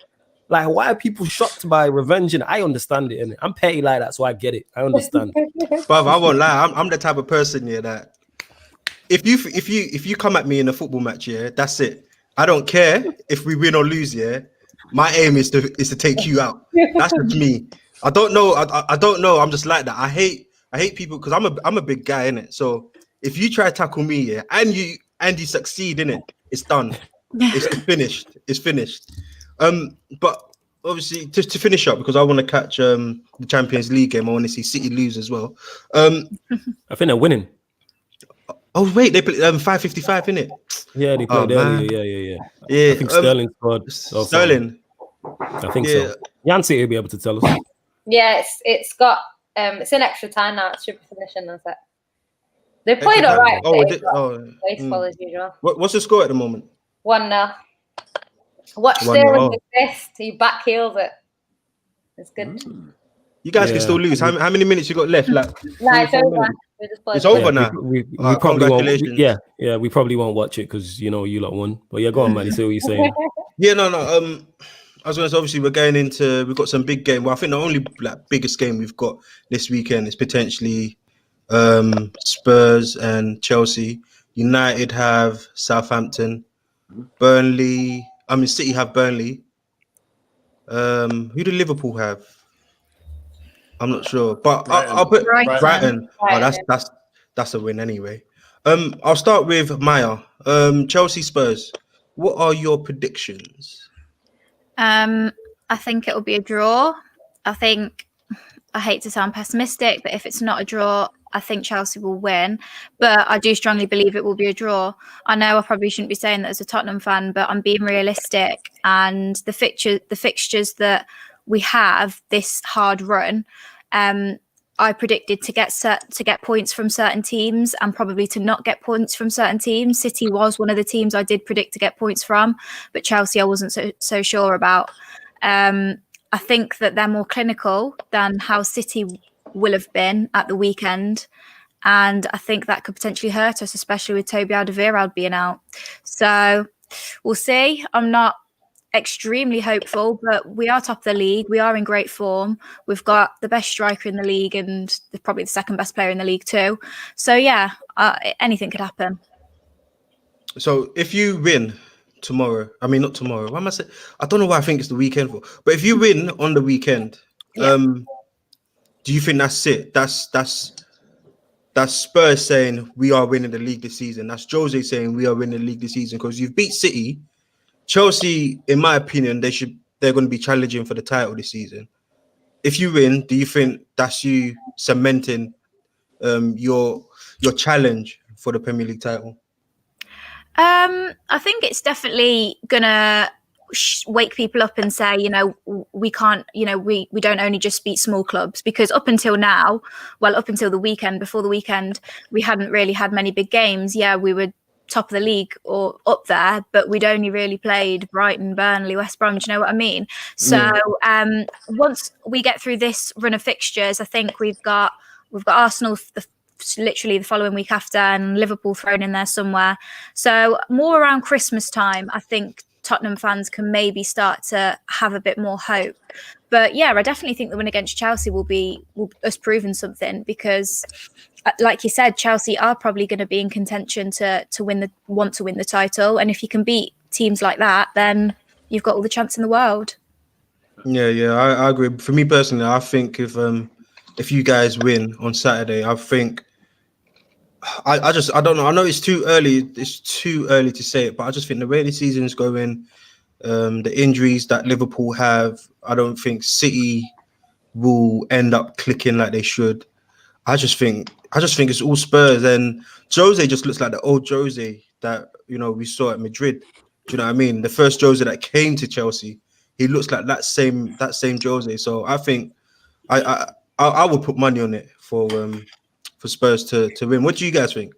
Like, why are people shocked by revenge? And I understand it, innit? I'm petty like that, so I get it. I understand. But I won't lie. I'm the type of person that if you come at me in a football match, that's it. I don't care if we win or lose. My aim is to take you out. That's just me. I don't know. I don't know. I'm just like that. I hate people because I'm a big guy, innit? So if you try to tackle me, and you succeed in it, it's done. It's finished. It's finished. But obviously to finish up, because I want to catch the Champions League game. I want to see City lose as well. I think they're winning. Oh wait, they played 5:55, innit? Yeah, they played earlier. Yeah. I think Sterling scored. Sterling. I think so. Yancy will be able to tell us. Yeah, it's got it's in extra time now. It should be finishing. That's it. They played all right. Wasteful as usual. What's the score at the moment? 1-0. Watch Sterling assist. He back heels it. It's good. You guys can still lose. How many minutes you got left? Like, it's over. It's over now. We probably won't. We probably won't watch it because you lot won. But go on, man. You see what you're saying? No. I was going to say, obviously, we've got some big game. Well, I think the only biggest game we've got this weekend is potentially Spurs and Chelsea. United have Southampton. City have Burnley. Who do Liverpool have? I'm not sure, but I'll put Brighton. Oh, that's a win anyway. I'll start with Maya. Chelsea Spurs. What are your predictions? I think it will be a draw. I hate to sound pessimistic, but if it's not a draw, I think Chelsea will win. But I do strongly believe it will be a draw. I know I probably shouldn't be saying that as a Tottenham fan, but I'm being realistic. And the fixtures that we have this hard run, I predicted to get points from certain teams and probably to not get points from certain teams. City was one of the teams I did predict to get points from, but Chelsea I wasn't so sure about. I think that they're more clinical than how City will have been at the weekend. And I think that could potentially hurt us, especially with Toby Alderweireld being out. So we'll see. I'm not extremely hopeful, but we are top of the league. We are in great form. We've got the best striker in the league and probably the second best player in the league too. So yeah, anything could happen. So if you win tomorrow, not tomorrow. Why am I saying? I don't know why I think it's the weekend for. But if you win on the weekend, do you think that's it? That's that's Spurs saying we are winning the league this season. That's Jose saying we are winning the league this season because you've beat City. Chelsea, in my opinion, they're going to be challenging for the title this season. If you win, do you think that's you cementing your challenge for the Premier League title? I think it's definitely gonna wake people up and say, we can't, we don't only just beat small clubs, because up until now, up until the weekend, before the weekend, we hadn't really had many big games. Yeah, we were top of the league or up there, but we'd only really played Brighton, Burnley, West Brom. Do you know what I mean? So once we get through this run of fixtures, I think we've got Arsenal literally the following week after, and Liverpool thrown in there somewhere. So more around Christmas time, I think Tottenham fans can maybe start to have a bit more hope. But yeah, I definitely think the win against Chelsea will be us proving something, because like you said, Chelsea are probably going to be in contention to win the title. And if you can beat teams like that, then you've got all the chance in the world. Yeah, I agree. For me personally, I think if you guys win on Saturday, I think I don't know. I know it's too early. It's too early to say it, but I just think the way the season is going, the injuries that Liverpool have, I don't think City will end up clicking like they should. I just think it's all Spurs, and Jose just looks like the old Jose that we saw at Madrid. Do you know what I mean? The first Jose that came to Chelsea, he looks like that same Jose. So I think I would put money on it for Spurs to win. What do you guys think?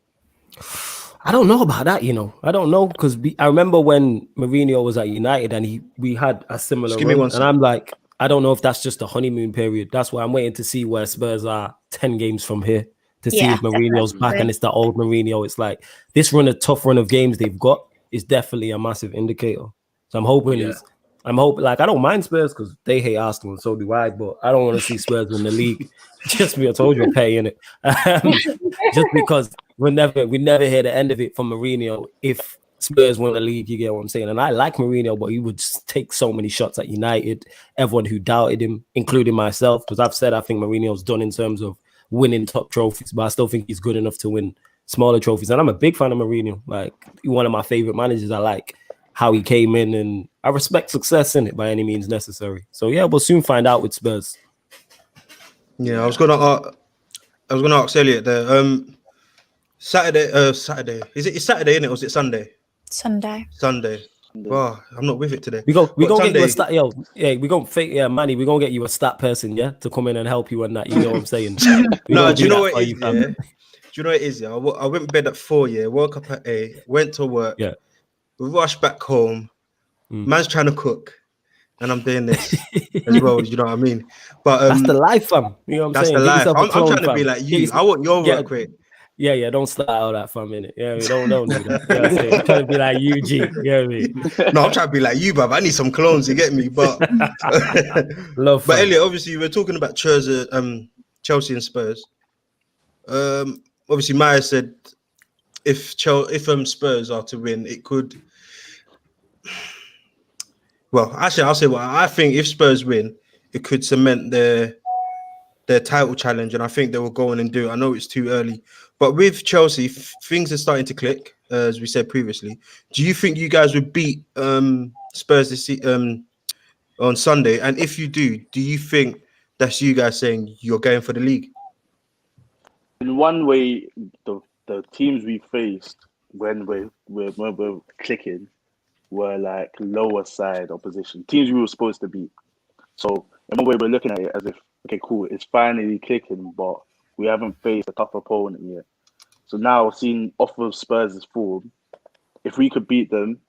I don't know about that, I don't know, because I remember when Mourinho was at United and we had a similar run, and I'm like, I don't know if that's just a honeymoon period. That's why I'm waiting to see where Spurs are 10 games from here to see if Mourinho's back and it's the old Mourinho. It's like this tough run of games they've got is definitely a massive indicator. So I'm hoping like, I don't mind Spurs because they hate Arsenal and so do I, but I don't want to see Spurs win the league. Just me, I told you, paying it. Just because we never hear the end of it from Mourinho if Spurs win the league, you get what I'm saying? And I like Mourinho, but he would just take so many shots at United, everyone who doubted him, including myself, because I've said I think Mourinho's done in terms of winning top trophies, but I still think he's good enough to win smaller trophies. And I'm a big fan of Mourinho, like one of my favorite managers. I like how he came in, and I respect success in it by any means necessary. So yeah, we'll soon find out with Spurs. Yeah, I was gonna ask Elliot there. Saturday. It's Saturday, isn't it? Or is it Sunday? Sunday. Wow, I'm not with it today. We gonna get you a stat, we gonna fake, Manny. We gonna get you a stat person, to come in and help you on that. You know what I'm saying? No, do you know what it is? Do you know what it is? I went to bed at 4. Woke up at 8. Went to work. Yeah. Rushed back home. Man's trying to cook, and I'm doing this as well. You know what I mean? But that's the life, fam. You know what I'm saying? That's the life. I'm trying to be like you. I want your work rate. Yeah, don't start all that for a minute. Yeah, don't do that. You know what I'm saying? I'm trying to be like you, G. You know what I mean? No, I'm trying to be like you, bruv. I need some clones, you get me? But love. But Elliot, obviously, we're talking about Chelsea and Spurs. Obviously, Maya said if Spurs are to win, it could. Well, actually, I'll say what I think. If Spurs win, it could cement their title challenge, and I think they will go on and do it. I know it's too early, but with Chelsea, things are starting to click, as we said previously. Do you think you guys would beat Spurs on Sunday? And if you do you think that's you guys saying you're going for the league? In one way, the teams we faced when we're clicking were like lower side opposition, teams we were supposed to beat. So in one way, we're looking at it as if, okay, cool, it's finally clicking, but we haven't faced a tough opponent yet. So now, seeing off of Spurs' form, if we could beat them,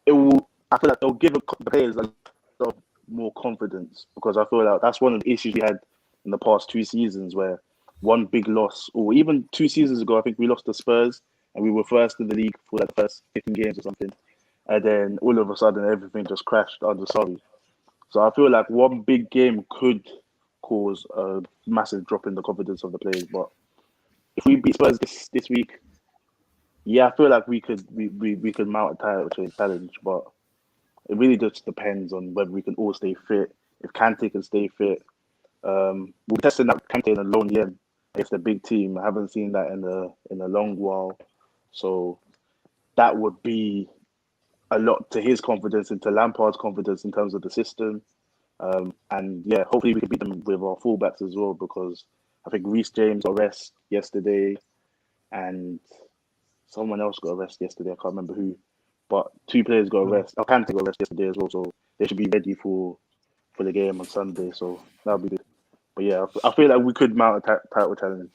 I feel like it'll give the players a lot more confidence, because I feel like that's one of the issues we had in the past 2 seasons, where one big loss, or even 2 seasons ago, I think we lost to Spurs and we were first in the league for like the first 15 games or something. And then all of a sudden, everything just crashed under Surrey. So I feel like one big game could cause a massive drop in the confidence of the players. But if we beat Spurs this week, I feel like we could mount a title challenge. But it really just depends on whether we can all stay fit. If Kante can stay fit, we'll be testing that Kante in a loan yen It's the big team. I haven't seen that in a long while. So that would be a lot to his confidence and to Lampard's confidence in terms of the system. And yeah, hopefully we can beat them with our fullbacks as well, because I think Reece James got a rest yesterday and someone else got a rest yesterday. I can't remember who. But 2 players got a rest. Kante got a rest yesterday as well. So they should be ready for the game on Sunday. So that'll be good. But yeah, I feel like we could mount a title challenge.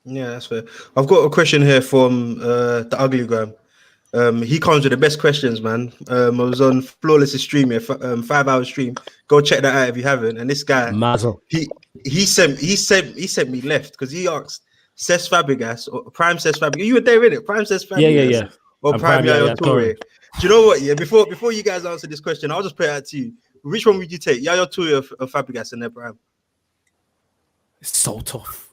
Yeah, that's fair. I've got a question here from the Ugly Gram. He comes with the best questions, man. I was on Flawless' stream here, 5-hour stream. Go check that out if you haven't. And this guy, Mazel. he sent me left because he asked Cesc Fabregas or Prime Cesc Fabregas. You were there, innit? Prime Cesc Fabregas. Yeah. Or I'm Prime Yaya Toure. Toure. Do you know what? Yeah, before you guys answer this question, I'll just put it out to you. Which one would you take, Yaya Toure or Fabregas in their prime? It's so tough.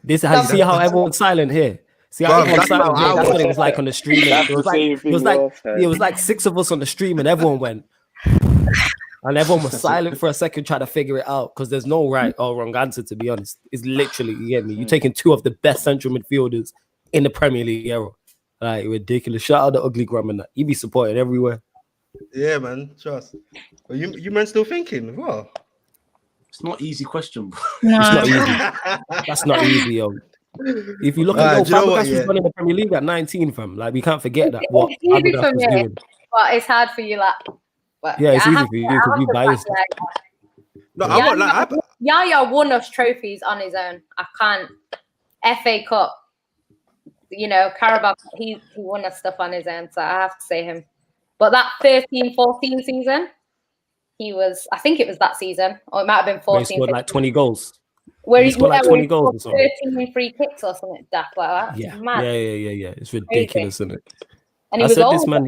This how you see how everyone's silent here. See how everyone's silent here. That's what it was like on the stream. It was like 6 of us on the stream, and everyone went, and everyone was silent for a second, trying to figure it out because there's no right or wrong answer. To be honest, it's literally, you get me. You're taking 2 of the best central midfielders in the Premier League era. Like, ridiculous. Shout out to Ugly Gram and that. You be supported everywhere. Yeah, man. Trust. Well, you man still thinking? What? It's not an easy question, bro. No. It's not easy. That's not easy, yo. If you look at Fabregas was running the Premier League at 19, fam. Like, we can't forget that. What It's easy Fabregas for was me, doing. but it's hard for you, like. But Yeah, it's I easy have for you to- I because have you to biased. back Yaya. No, I won't lie. Yaya won us trophies on his own. I can't. FA Cup, Carabao, he won us stuff on his own, so I have to say him. But that 13-14 season, I think it was that season, or it might have been 14. He scored like 20 goals. Where he scored like 20 goals or something. 13 free kicks or something daft like that. Yeah. Mad. Yeah. It's ridiculous, isn't it? And he I was said old. this man.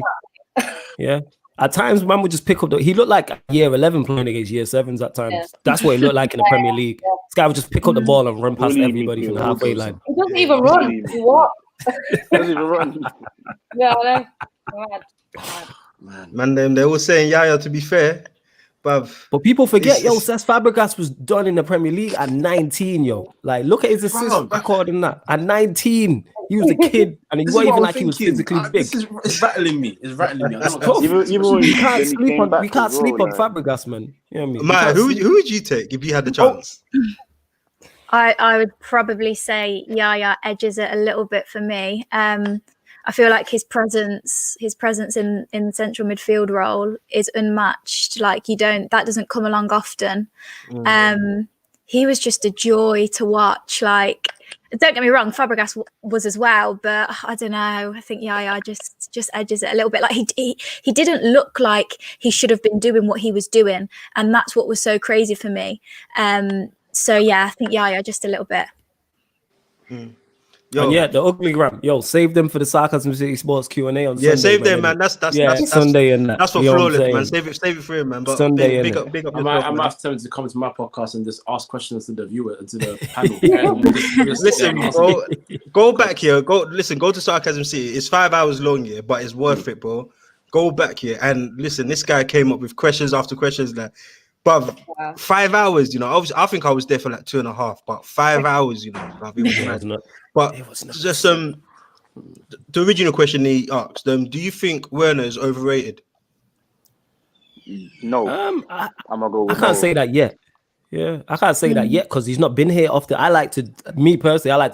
Yeah. At times, man would just pick up. He looked like year 11 playing against year 7s at times. Yeah. That's what he looked like in the Premier League. Yeah. This guy would just pick up the ball and run past Bully everybody from the midfielder. halfway line. He doesn't even run. He walks. Doesn't even run. Yeah, I know. Mad. Man, they were saying Yaya, to be fair. But people forget, It's- Cesc Fabregas was done in the Premier League at 19, yo. Like, look at his assist record in that. At 19, he was a kid, and he This is wasn't what even I'm like he was thinking. physically big. It's rattling me. It's rattling me. I don't know Tough. what Even when We can't then he sleep came on. back We can't as well, sleep on like- Fabregas, man. You know what I mean? man, who would you take if you had the chance? I would probably say Yaya edges it a little bit for me. I feel like his presence in the central midfield role is unmatched. Like, that doesn't come along often. He was just a joy to watch. Like, don't get me wrong, Fabregas was as well, but I don't know. I think Yaya just edges it a little bit. Like, he didn't look like he should have been doing what he was doing, and that's what was so crazy for me. So yeah, I think Yaya just a little bit. Yo, And yeah, the Ugly Gram. Yo, save them for the Sarcasm City Sports Q&A on Sunday. yeah, save them, man. That's Sunday and that. That's for You know what I'm Flawless, man. saying? Save it for him, man. But Sunday, big innit? up I yourself, might man. have to tell him to come to my podcast and just ask questions to the viewer, to the panel. Listen, bro, go back here. Go to Sarcasm City. It's 5 hours long, yeah, but it's worth it, bro. Go back here and listen. This guy came up with questions after questions, like, but 5 hours, obviously, I think I was there for like 2.5, but 5 hours, it was mad. But just the original question he asked, do you think Werner is overrated? No. I'm gonna go with I can't say that yet. Yeah, I can't say that yet because he's not been here often. I like to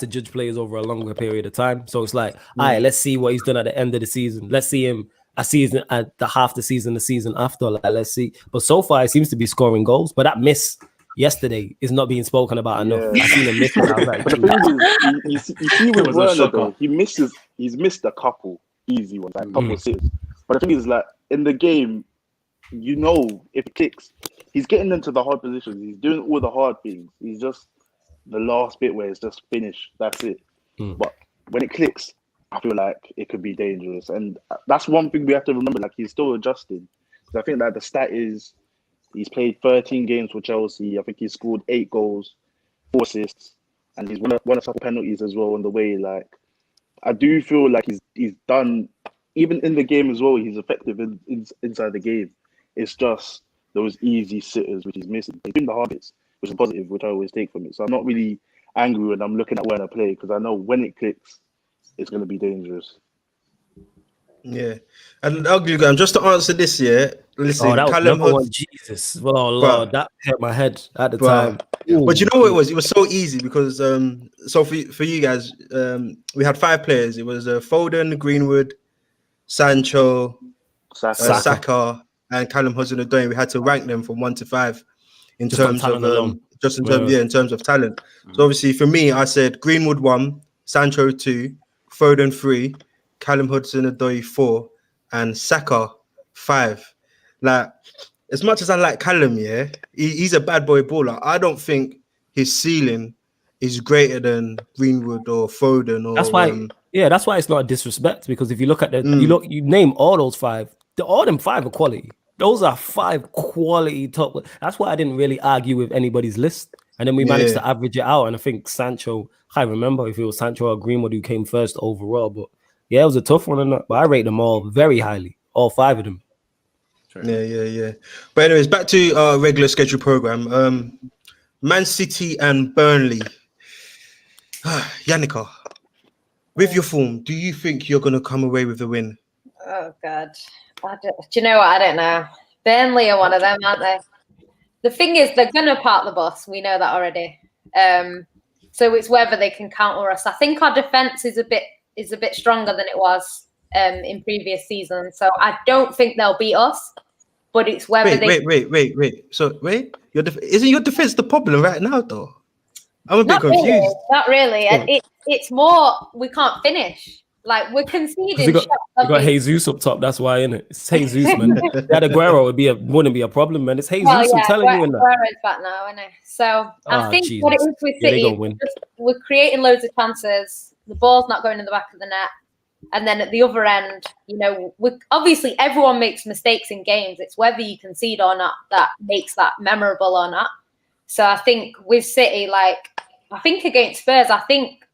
judge players over a longer period of time. So it's like, all right, let's see what he's done at the end of the season. Let's see him a season at the half the season after. Like, let's see. But so far, he seems to be scoring goals. But that miss yesterday is not being spoken about enough. Yeah. I've seen him miss. I was like, But the thing is, you see with It was a Werner shocker. though, he's missed a couple easy ones, like a couple saves. But the thing is, like, in the game, if it kicks, he's getting into the hard positions. He's doing all the hard things. He's just the last bit where it's just finished. That's it. But when it clicks, I feel like it could be dangerous. And that's one thing we have to remember. Like, he's still adjusting. Because I think that the stat is he's played 13 games for Chelsea. I think he's scored 8 goals, 4 assists, and he's won a couple penalties as well on the way. Like, I do feel like he's done, even in the game as well, he's effective inside the game. It's just those easy sitters which he's missing. He's doing the hard bits. which is positive, which I always take from it. So I'm not really angry when I'm looking at when I play because I know when it clicks, it's going to be dangerous. Yeah, and I'll give you just to answer this. Yeah, listen, Oh, that was Callum another one. Hudson, Jesus. Oh, Lord. bruh, That hit my head at the bruh. time. But you Ooh. know what it was? It was so easy because so for you guys, we had 5 players. It was Foden, Greenwood, Sancho, Saka. Saka, and Callum Hudson-Odoi. We had to rank them from 1 to 5 in Just on terms of talent alone. just in terms Yeah. in terms of talent. So obviously for me, I said Greenwood 1, Sancho 2, Foden 3, Callum Hudson-Odoi 4, and Saka 5. Like, as much as I like Callum, yeah, he's a bad boy baller. I don't think his ceiling is greater than Greenwood or Foden That's or why, that's why it's not a disrespect, because if you look at you name all those 5, all them 5 are quality. Those are 5 quality top. That's why I didn't really argue with anybody's list. And then we managed to average it out. And I think Sancho, I can't remember if it was Sancho or Greenwood who came first overall, but yeah, it was a tough one. But I rate them all very highly, all 5 of them. Yeah. But anyways, back to our regular schedule program. Man City and Burnley. Yannicka, with your form, do you think you're going to come away with the win? Oh, God. Do you know what? I don't know. Burnley are one of them, aren't they? The thing is, they're going to park the bus. We know that already. So it's whether they can counter us. I think our defence is a bit stronger than it was in previous seasons. So I don't think they'll beat us. But it's whether wait. So isn't your defense the problem right now, though? I'm a bit confused. Not really. And it's more we can't finish. Like we're conceding shots. You got Jesus up top. That's why, innit? It's Jesus, man. That Aguero wouldn't be a problem, man. It's Jesus. I'm telling you, Aguero's back now, isn't it? So I think what it is with City, we're creating loads of chances. The ball's not going in the back of the net. And then at the other end, obviously everyone makes mistakes in games. It's whether you concede or not that makes that memorable or not. So I think with City, I think against Spurs, I think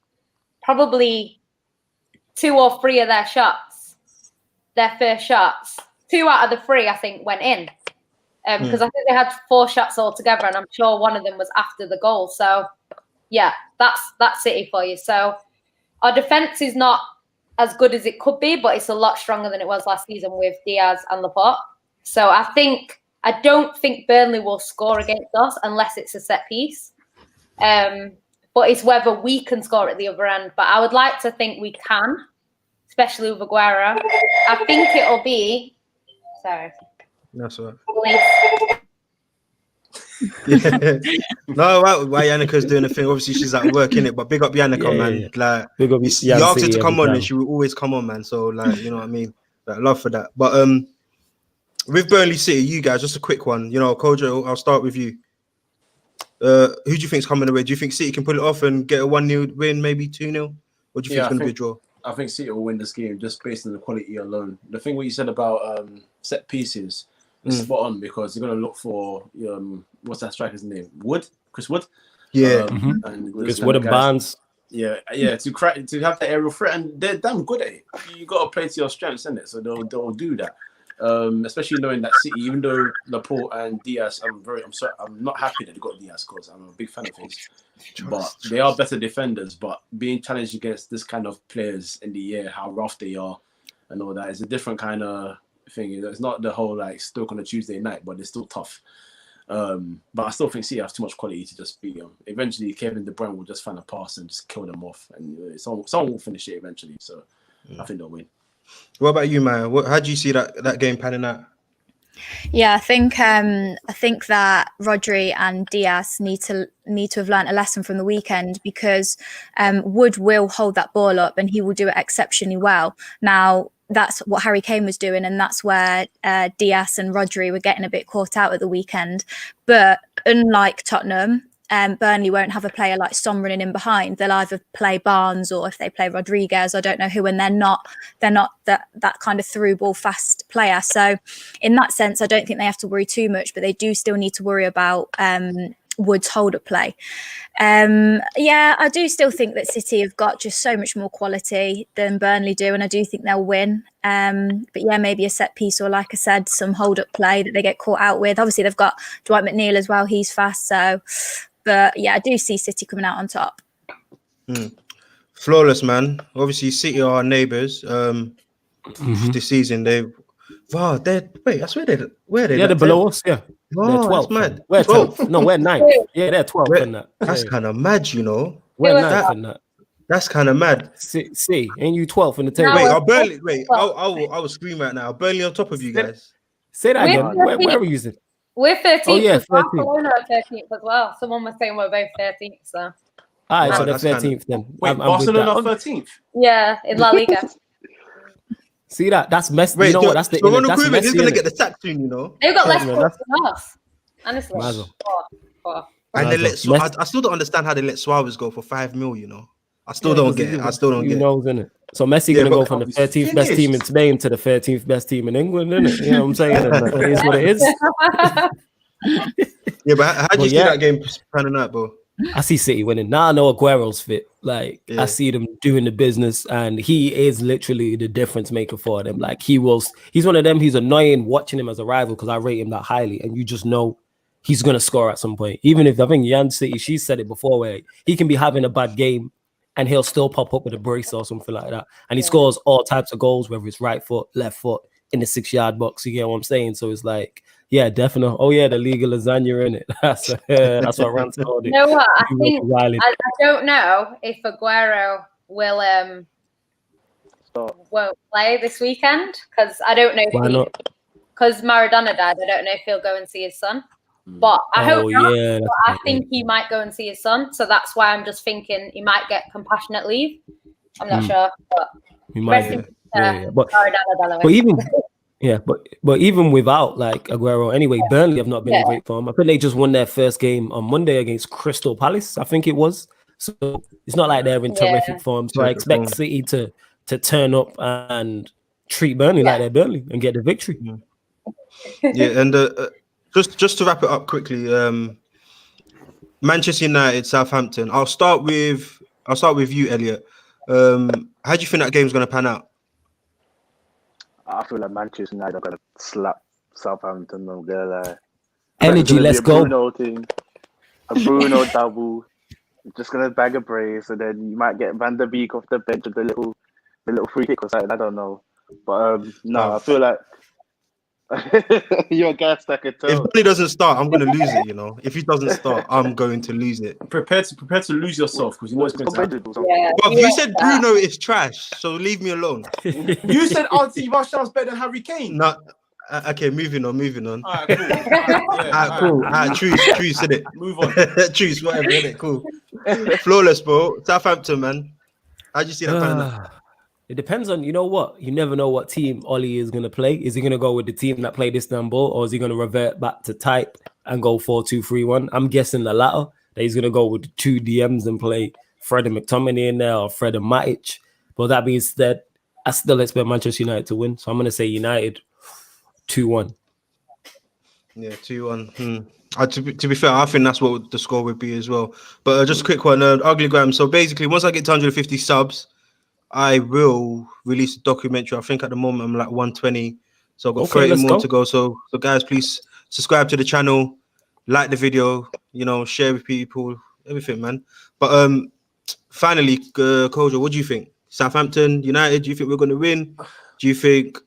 probably 2 or 3 of their first shots, 2 out of the 3, I think, went in. Because I think they had 4 shots altogether, and I'm sure one of them was after the goal. So, yeah, that's City for you. So our defence is not as good as it could be, but it's a lot stronger than it was last season with Diaz and Laporte. So I don't think Burnley will score against us unless it's a set piece. But it's whether we can score at the other end. But I would like to think we can, especially with Aguero. I think it'll be... Sorry. That's right. No, why Yannicka's doing the thing. Obviously, she's at work, innit? But big up Yannicka, man. Yeah. Like, big up you asked her to come on, and she will always come on, man. So, you know what I mean? Love for that. But with Burnley City, you guys, just a quick one. Kojo, I'll start with you. Who do you think's coming away? Do you think City can pull it off and get a 1-0 win, maybe 2-0? Or do you think it's going to be a draw? I think City will win this game just based on the quality alone. The thing what you said about set pieces is spot on because they're going to look for what's that striker's name? Chris Wood. Yeah, and Chris Wood and Barnes. Yeah. To have the aerial threat, and they're damn good at it. You got to play to your strengths, isn't it? So they'll do that. Especially knowing that City, even though Laporte and Diaz, I'm not happy that they got Diaz because I'm a big fan of his. But they are better defenders. But being challenged against this kind of players in the air, how rough they are, and all that is a different kind of thing. It's not the whole Stoke on a Tuesday night, but they're still tough. But I still think City has too much quality to just beat them. Eventually, Kevin De Bruyne will just find a pass and just kill them off, and someone will finish it eventually. So I think they'll win. What about you, Maya? How do you see that game panning out? Yeah, I think that Rodri and Diaz need to have learnt a lesson from the weekend because Wood will hold that ball up and he will do it exceptionally well. Now, that's what Harry Kane was doing, and that's where Diaz and Rodri were getting a bit caught out at the weekend. But unlike Tottenham, Burnley won't have a player like Son running in behind. They'll either play Barnes or if they play Rodriguez, I don't know who, and they're not that kind of through ball fast player. So in that sense, I don't think they have to worry too much, but they do still need to worry about Wood's hold-up play. Yeah, I do still think that City have got just so much more quality than Burnley do, and I do think they'll win. But yeah, maybe a set piece or, like I said, some hold-up play that they get caught out with. Obviously, they've got Dwight McNeil as well. He's fast. So, but yeah, I do see City coming out on top. Flawless, man. Obviously, City are our neighbours. This season, wait, I swear where are they? Yeah, they're like below 10th? us. Yeah, Oh, they're that's 12th. mad. We're 12th. 10th. No, we're 9th. Yeah, they're 12th in that. That's Yeah. kind of mad, you know. We're Who was 9th that? in that. That's kind of mad. See, ain't you 12th in the table? No, Wait, we're are Burnley? Wait, I 12th. will scream right now. Are Burnley on top of you guys? Say that We're again. Where are you using? We're 13th. Oh, yeah, as 13th. Barcelona are 13th as well. Someone was saying we're both 13th. So All right, Wow, so they're that's kinda- 13th then. Wait, I'm with Barcelona that. 13th. yeah, in La Liga. See that? That's messy. Wait, You know what? That's the so Ronald that's Koeman messy. is gonna innit? get the sack soon, you know. They've got less Yeah, points than us. Honestly. Mazel. Four. And they let Messi- I still don't understand how they let Suarez go for 5 mil. You know, I still Yeah, don't 'cause get he- it. I still don't he get it. knows, innit? So Messi Yeah, gonna but go from the he's 13th best team in finished. Spain to the 13th best team in England, innit? You know what I'm saying? And that is what it is. Yeah, but how do Well, you see yeah. that game panning out, bro? I see City winning. Now I know Aguero's fit. Like Yeah. I see them doing the business, and he is literally the difference maker for them. Like he's one of them. He's annoying watching him as a rival because I rate him that highly, and you just know he's gonna score at some point. Even if I think Jan City, she said it before, where he can be having a bad game and he'll still pop up with a brace or something like that, and he scores all types of goals, whether it's right foot, left foot, in the 6-yard box. You get what I'm saying? So it's like, yeah, definitely. Oh yeah, the legal lasagna in it. That's what Rance called it. You know what? I He think was wilding. I don't know if Aguero will won't play this weekend because I don't know Why not? because Maradona died. I don't know if he'll go and see his son. But I hope not. yeah. But I think he might go and see his son. So that's why I'm just thinking he might get compassionate leave. I'm not sure, but He might rest in get. peace, Yeah. But Maradona But even but even without like Aguero, anyway, Burnley have not been in great form. I think they just won their first game on Monday against Crystal Palace, I think it was. So it's not like they're in terrific form. So I expect City to turn up and treat Burnley like they're Burnley and get the victory. Yeah, and just to wrap it up quickly, Manchester United, Southampton. I'll start with you, Elliot. How do you think that game's going to pan out? I feel like Manchester United are gonna slap Southampton. I'm gonna lie. Energy, let's a go. Bruno thing, a Bruno double. Just gonna bag a brace, and then you might get Van der Beek off the bench with the little free kick or something. I don't know, but no, I feel like you're gassed. I can If tell. Donny doesn't start, I'm going to lose it. You know, if he doesn't start, I'm going to lose it. Prepare to lose yourself because you know it's going to happen. Or something. Yeah, But you said Bruno is trash, so leave me alone. You said Auntie Martial's better than Harry Kane. No, okay, moving on. All right, cool. Cool. Truce, isn't it? Move on. Truce, whatever, innit? Cool. Flawless, bro. Southampton, man. How do you see that panning out? It depends on, you know what? You never know what team Ollie is going to play. Is he going to go with the team that played Istanbul, or is he going to revert back to type and go 4-2-3-1? I'm guessing the latter, that he's going to go with the 2 DMs and play Fred and McTominay in there or Fred and Matic. But that being said, I still expect Manchester United to win. So I'm going to say United 2-1. Yeah, 2-1. To be fair, I think that's what the score would be as well. But just a quick one, Ugly Graham. So basically, once I get to 150 subs, I will release a documentary. I think at the moment I'm like 120, so I've got 30 more to go. So guys, please subscribe to the channel, like the video, you know, share with people, everything, man. But finally, Kojo, what do you think? Southampton, United, do you think we're going to win? Do you think,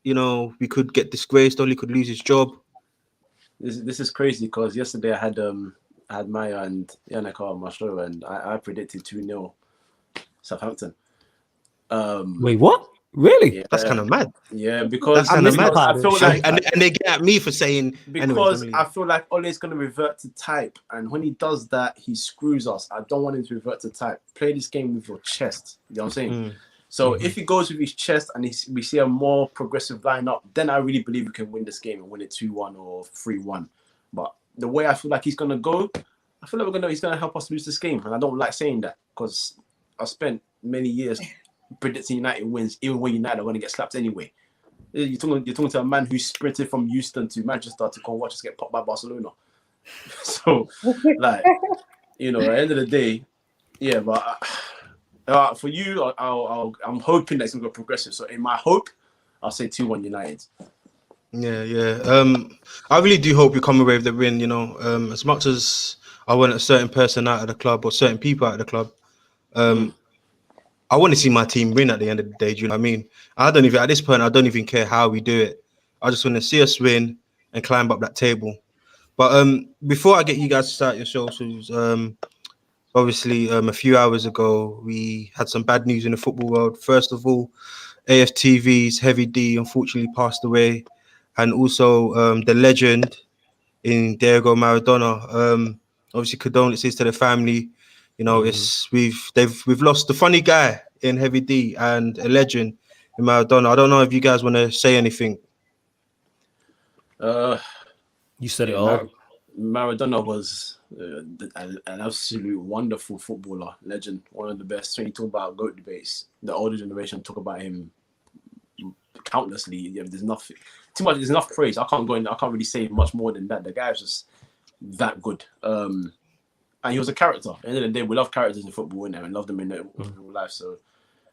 you know, we could get disgraced? Oli could lose his job? This is crazy because yesterday I had Maya and Yannick on my show and I predicted 2-0 Southampton. Wait, what? Really? Yeah, That's kind of mad. Yeah, because That's kind of mad. I feel like And they get at me for saying because anyways, I feel like Ole's going to revert to type, and when he does that, he screws us. I don't want him to revert to type. Play this game with your chest. You know what I'm saying? So if he goes with his chest and we see a more progressive lineup, then I really believe we can win this game and win it 2-1 or 3-1. But the way I feel like he's going to go, I feel like he's going to help us lose this game, and I don't like saying that because I spent many years predicting United wins, even when United are going to get slapped anyway. You're talking to a man who sprinted from Houston to Manchester to come watch us get popped by Barcelona. So, like, you know, at the end of the day, yeah. But for you, I'm hoping that it's gonna go progressive. So, in my hope, I'll say 2-1 United. Yeah. I really do hope you come away with the win. You know, as much as I want a certain person out of the club or certain people out of the club, I want to see my team win at the end of the day. Do you know what I mean? I don't even, at this point, I don't even care how we do it. I just want to see us win and climb up that table. But before I get you guys to start your socials, obviously a few hours ago we had some bad news in the football world. First of all, AFTV's Heavy D unfortunately passed away, and also the legend in Diego Maradona. Obviously, condolences to the family. You know, we've lost the funny guy in Heavy D and a legend in Maradona. I don't know if you guys want to say anything. You said it all. Maradona was an absolute wonderful footballer, legend, one of the best. When you talk about GOAT debates, the older generation talk about him countlessly. Yeah, there's nothing too much. There's enough praise. I can't really say much more than that. The guy is just that good. And he was a character. At the end of the day, we love characters in football, and love them in real life. So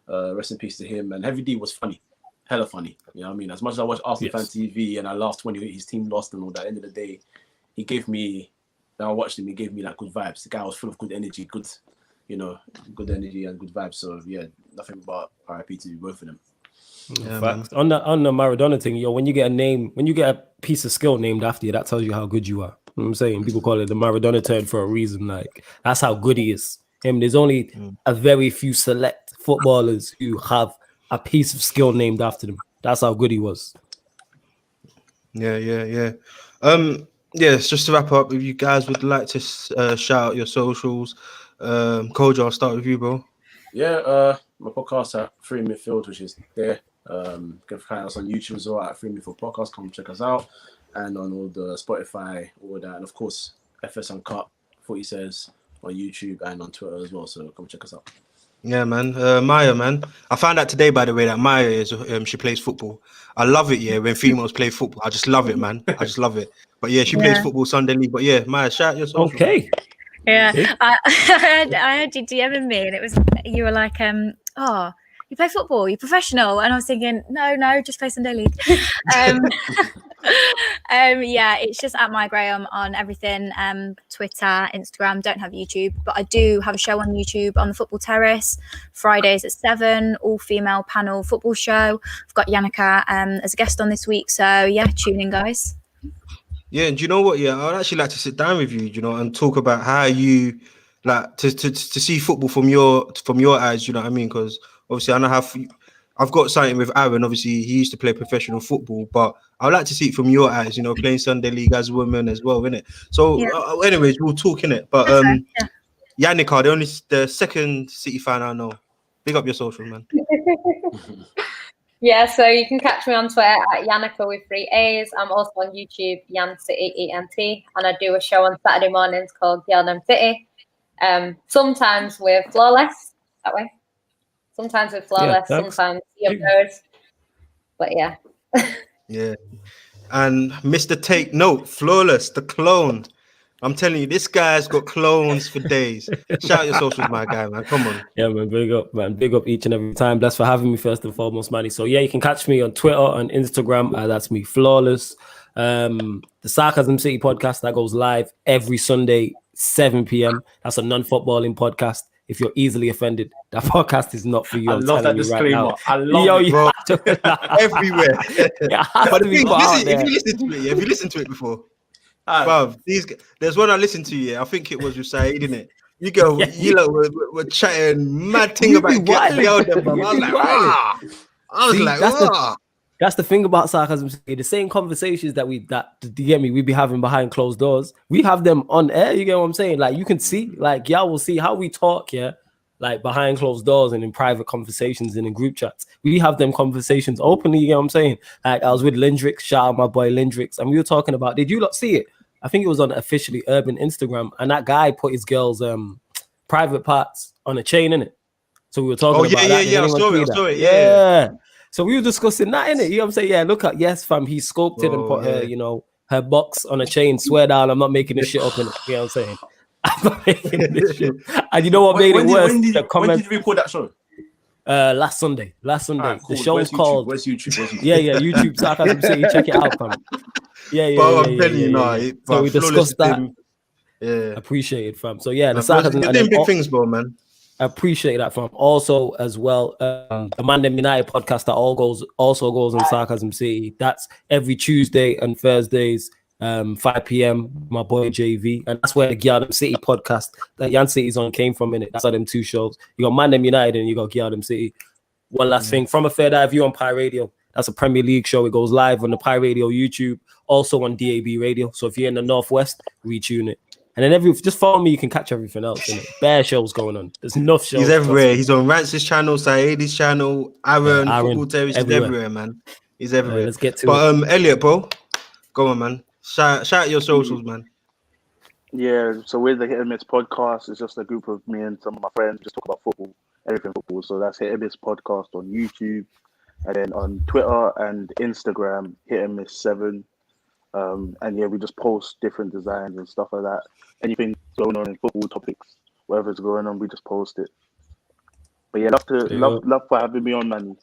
rest in peace to him. And Heavy D was funny, hella funny. You know what I mean? As much as I watch Arsenal fan TV and I laughed when his team lost and all that, at the end of the day, he gave me. When I watched him, he gave me like good vibes. The guy was full of good energy, good energy and good vibes. So yeah, nothing but RIP to both of them. Yeah, facts. On the Maradona thing, when you get a piece of skill named after you, that tells you how good you are. You know what I'm saying? People call it the Maradona turn for a reason. Like, that's how good he is. There's only a very few select footballers who have a piece of skill named after them. That's how good he was. Yeah. Yes, just to wrap up, if you guys would like to shout out your socials, Kojo, I'll start with you, bro. Yeah, my podcast at Free Midfield, which is there. You can find us on YouTube as well at Free Midfield Podcast. Come check us out, and on all the Spotify, all that, and of course FS Uncut, Footy Says on YouTube and on Twitter as well. So come check us out. Yeah, man. Maya, man. I found out today, by the way, that Maya is she plays football. I love it, yeah, when females play football. I just love it, man. I just love it. But yeah, she plays football Sunday league. But yeah, Maya, shout out your social. Okay. Yeah. I heard you DMing me, and it was, you were like, you play football, you're professional. And I was thinking, no, just play Sunday league. Yeah, it's just at My Graham on everything. Twitter, Instagram, don't have YouTube, but I do have a show on YouTube on the Football Terrace, Fridays at 7, all female panel football show. I've got Yannicka as a guest on this week, so yeah, tune in, guys. Yeah, and do you know what? Yeah, I'd actually like to sit down with you, you know, and talk about how you like to see football from your eyes. You know what I mean? Because obviously, I know how I've got something with Aaron. Obviously, he used to play professional football, but I'd like to see it from your eyes. You know, playing Sunday league as a woman as well, innit? So, anyways, we'll talk innit. But Yannicka, the second City fan I know. Big up your social, man. Yeah, so you can catch me on Twitter at Yannicka with 3 A's. I'm also on YouTube, Yan City ENT, and I do a show on Saturday mornings called Girl City. Sometimes with Flawless, that way. Sometimes with Flawless, sometimes Youngers. But yeah. Yeah. And Mr. Take Note, Flawless, the clone. I'm telling you, this guy's got clones for days. Shout out your socials, my guy, man. Come on. Yeah, man. Big up, man. Big up each and every time. Bless for having me first and foremost, Manny. So yeah, you can catch me on Twitter and Instagram. That's me, Flawless. The Sarcasm City podcast that goes live every Sunday, 7 p.m. That's a non-footballing podcast. If you're easily offended, that podcast is not for you. I love that disclaimer. Right, I love it, bro. Everywhere. But if you listen to it before, bruv, there's one I listened to. Yeah, I think it was with Saeed, didn't it? You go, you know, we're chatting mad thing about girl. I was like, that's the thing about Sarcasm City. The same conversations that you get me, we be having behind closed doors. We have them on air. You get what I'm saying? Like, you can see, like, y'all will see how we talk, yeah, like behind closed doors and in private conversations and in group chats. We have them conversations openly. You get what I'm saying? Like, I was with Lindrix, shout out my boy Lindrix, and we were talking about. Did you not see it? I think it was on Officially Urban Instagram, and that guy put his girl's private parts on a chain, innit? So we were talking about that. I saw it. Yeah. So we were discussing that, innit? You know what I'm saying? Yeah, look at, yes, fam, he scoped it and put her, you know, her box on a chain. Swear down, I'm not making this shit up. You know what I'm saying? I'm not making this shit. And you know what made it worse? When The did you record that show? Last Sunday. Alright, cool. The show's Where's called. Where's YouTube? Yeah, YouTube Sarcasm City. Check it out, fam. Yeah. But I'm telling you, nah, So we discussed that. Yeah, Appreciate it, fam. So yeah, the you're Sarcasm. doing big things, bro, man. I appreciate that, fam. Also, as well, the Man Them United podcast that also goes on Sarcasm City. That's every Tuesday and Thursdays, 5 p.m. My boy JV, and that's where the Giardam City podcast that Yan City's on came from. In it, that's how them two shows. You got Man Them United and you got Giardam City. One last thing, From a Third Eye View on Pi Radio. That's a Premier League show. It goes live on the Pi Radio YouTube, also on DAB Radio. So if you're in the Northwest, retune it. And then just follow me, you can catch everything else. Innit? Bare shows going on. There's enough shows. He's everywhere. He's on Rance's channel, Saeedi's channel, Aaron Football Terrace. He's everywhere, man. He's everywhere. Let's get to it. Elliot, bro, go on, man. Shout out your socials, man. Yeah, so with the Hit and Miss podcast, it's just a group of me and some of my friends just talk about football, everything football. So that's Hit and Miss podcast on YouTube, and then on Twitter and Instagram, Hit and Miss 7. And yeah, we just post different designs and stuff like that. Anything going on in football topics, whatever's going on, we just post it. But yeah, love for having me on, man.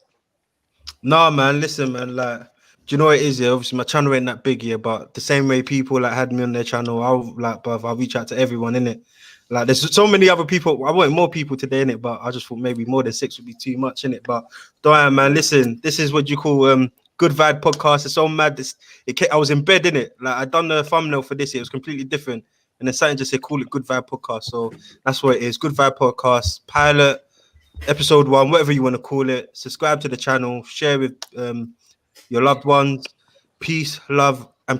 Nah, man, listen, man, like, do you know what it is? Yeah, obviously my channel ain't that big, yeah, but the same way people like had me on their channel, I'll reach out to everyone, innit? Like, there's so many other people. I want more people today, innit? But I just thought maybe more than 6 would be too much, innit? But Donny, man, listen, this is what you call Good Vibe podcast. It's so mad. I was in bed, innit? Like, I done the thumbnail for this. It was completely different. And then something just said, call it Good Vibe podcast. So that's what it is. Good Vibe podcast, pilot, episode 1, whatever you want to call it. Subscribe to the channel. Share with your loved ones. Peace, love,